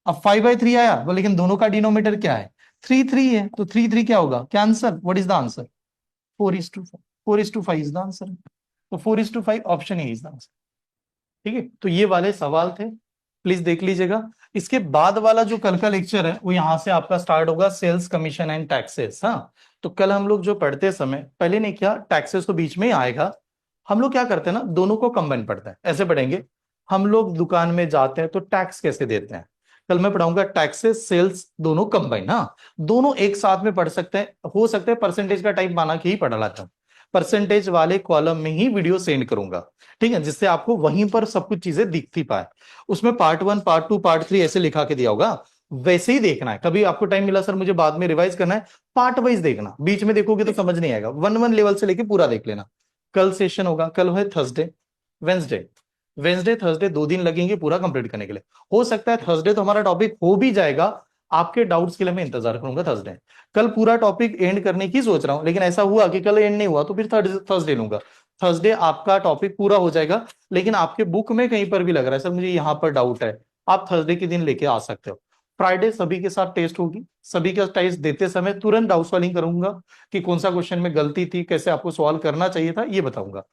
अब 5/3 आया वो, लेकिन दोनों का डिनोमिनेटर क्या है? 3 है, तो 3 क्या होगा? Cancer. What is the answer? 4:5, 4:5 is the answer. तो 4:5 option A is the answer, ठीक है। तो ये वाले सवाल थे, प्लीज देख लीजिएगा। इसके बाद वाला जो कल का लेक्चर है वो यहां से आपका स्टार्ट होगा, सेल्स कमीशन एंड टैक्सेस, हाँ। तो कल हम लोग जो पढ़ते समय पहले नहीं किया, टैक्सेस तो बीच में ही आएगा, हम लोग क्या करते हैं ना, दोनों को कंबाइन पढ़ते हैं, ऐसे पढ़ेंगे। हम लोग दुकान में जाते हैं तो टैक्स कैसे देते हैं, कल मैं पढ़ाऊंगा टैक्सेस सेल्स दोनों कंबाइन, हाँ। दोनों एक साथ में पढ़ सकते हैं, हो सकता है परसेंटेज का टाइप बना के ही पढ़ा लाता हूं, परसेंटेज वाले कॉलम में ही वीडियो सेंड करूंगा, ठीक है, जिससे आपको वहीं पर सब कुछ चीजें दिखती पाए। उसमें पार्ट 1, पार्ट 2, पार्ट 3 ऐसे लिखा के दिया होगा, वैसे ही देखना है। कभी आपको टाइम मिला सर मुझे बाद में रिवाइज करना है, पार्ट वाइज देखना, बीच में देखोगे तो समझ नहीं आएगा, 1 लेवल से लेके पूरा देख लेना। कल सेशन होगा, कल है थर्सडे, वेंसडे, वेंसडे थर्सडे 2 दिन लगेंगे पूरा कंप्लीट करने के लिए। हो सकता है थर्सडे तो हमारा टॉपिक हो भी जाएगा, आपके डाउट्स के लिए मैं इंतजार करूंगा थर्सडे। कल पूरा टॉपिक एंड करने की सोच रहा हूं, लेकिन ऐसा हुआ कि कल एंड नहीं हुआ तो फिर थर्सडे लूंगा। थर्सडे आपका टॉपिक पूरा हो जाएगा, लेकिन आपके बुक में कहीं पर भी लग रहा है सर मुझे यहां पर डाउट है, आप थर्सडे के दिन लेके आ सकते हो। फ्राइडे सभी के साथ टेस्ट होगी, सभी का टेस्ट देते समय तुरंत डाउट सॉल्विंग करूंगा कि कौन सा क्वेश्चन में गलती थी, कैसे आपको सॉल्व करना चाहिए था, ये बताऊंगा।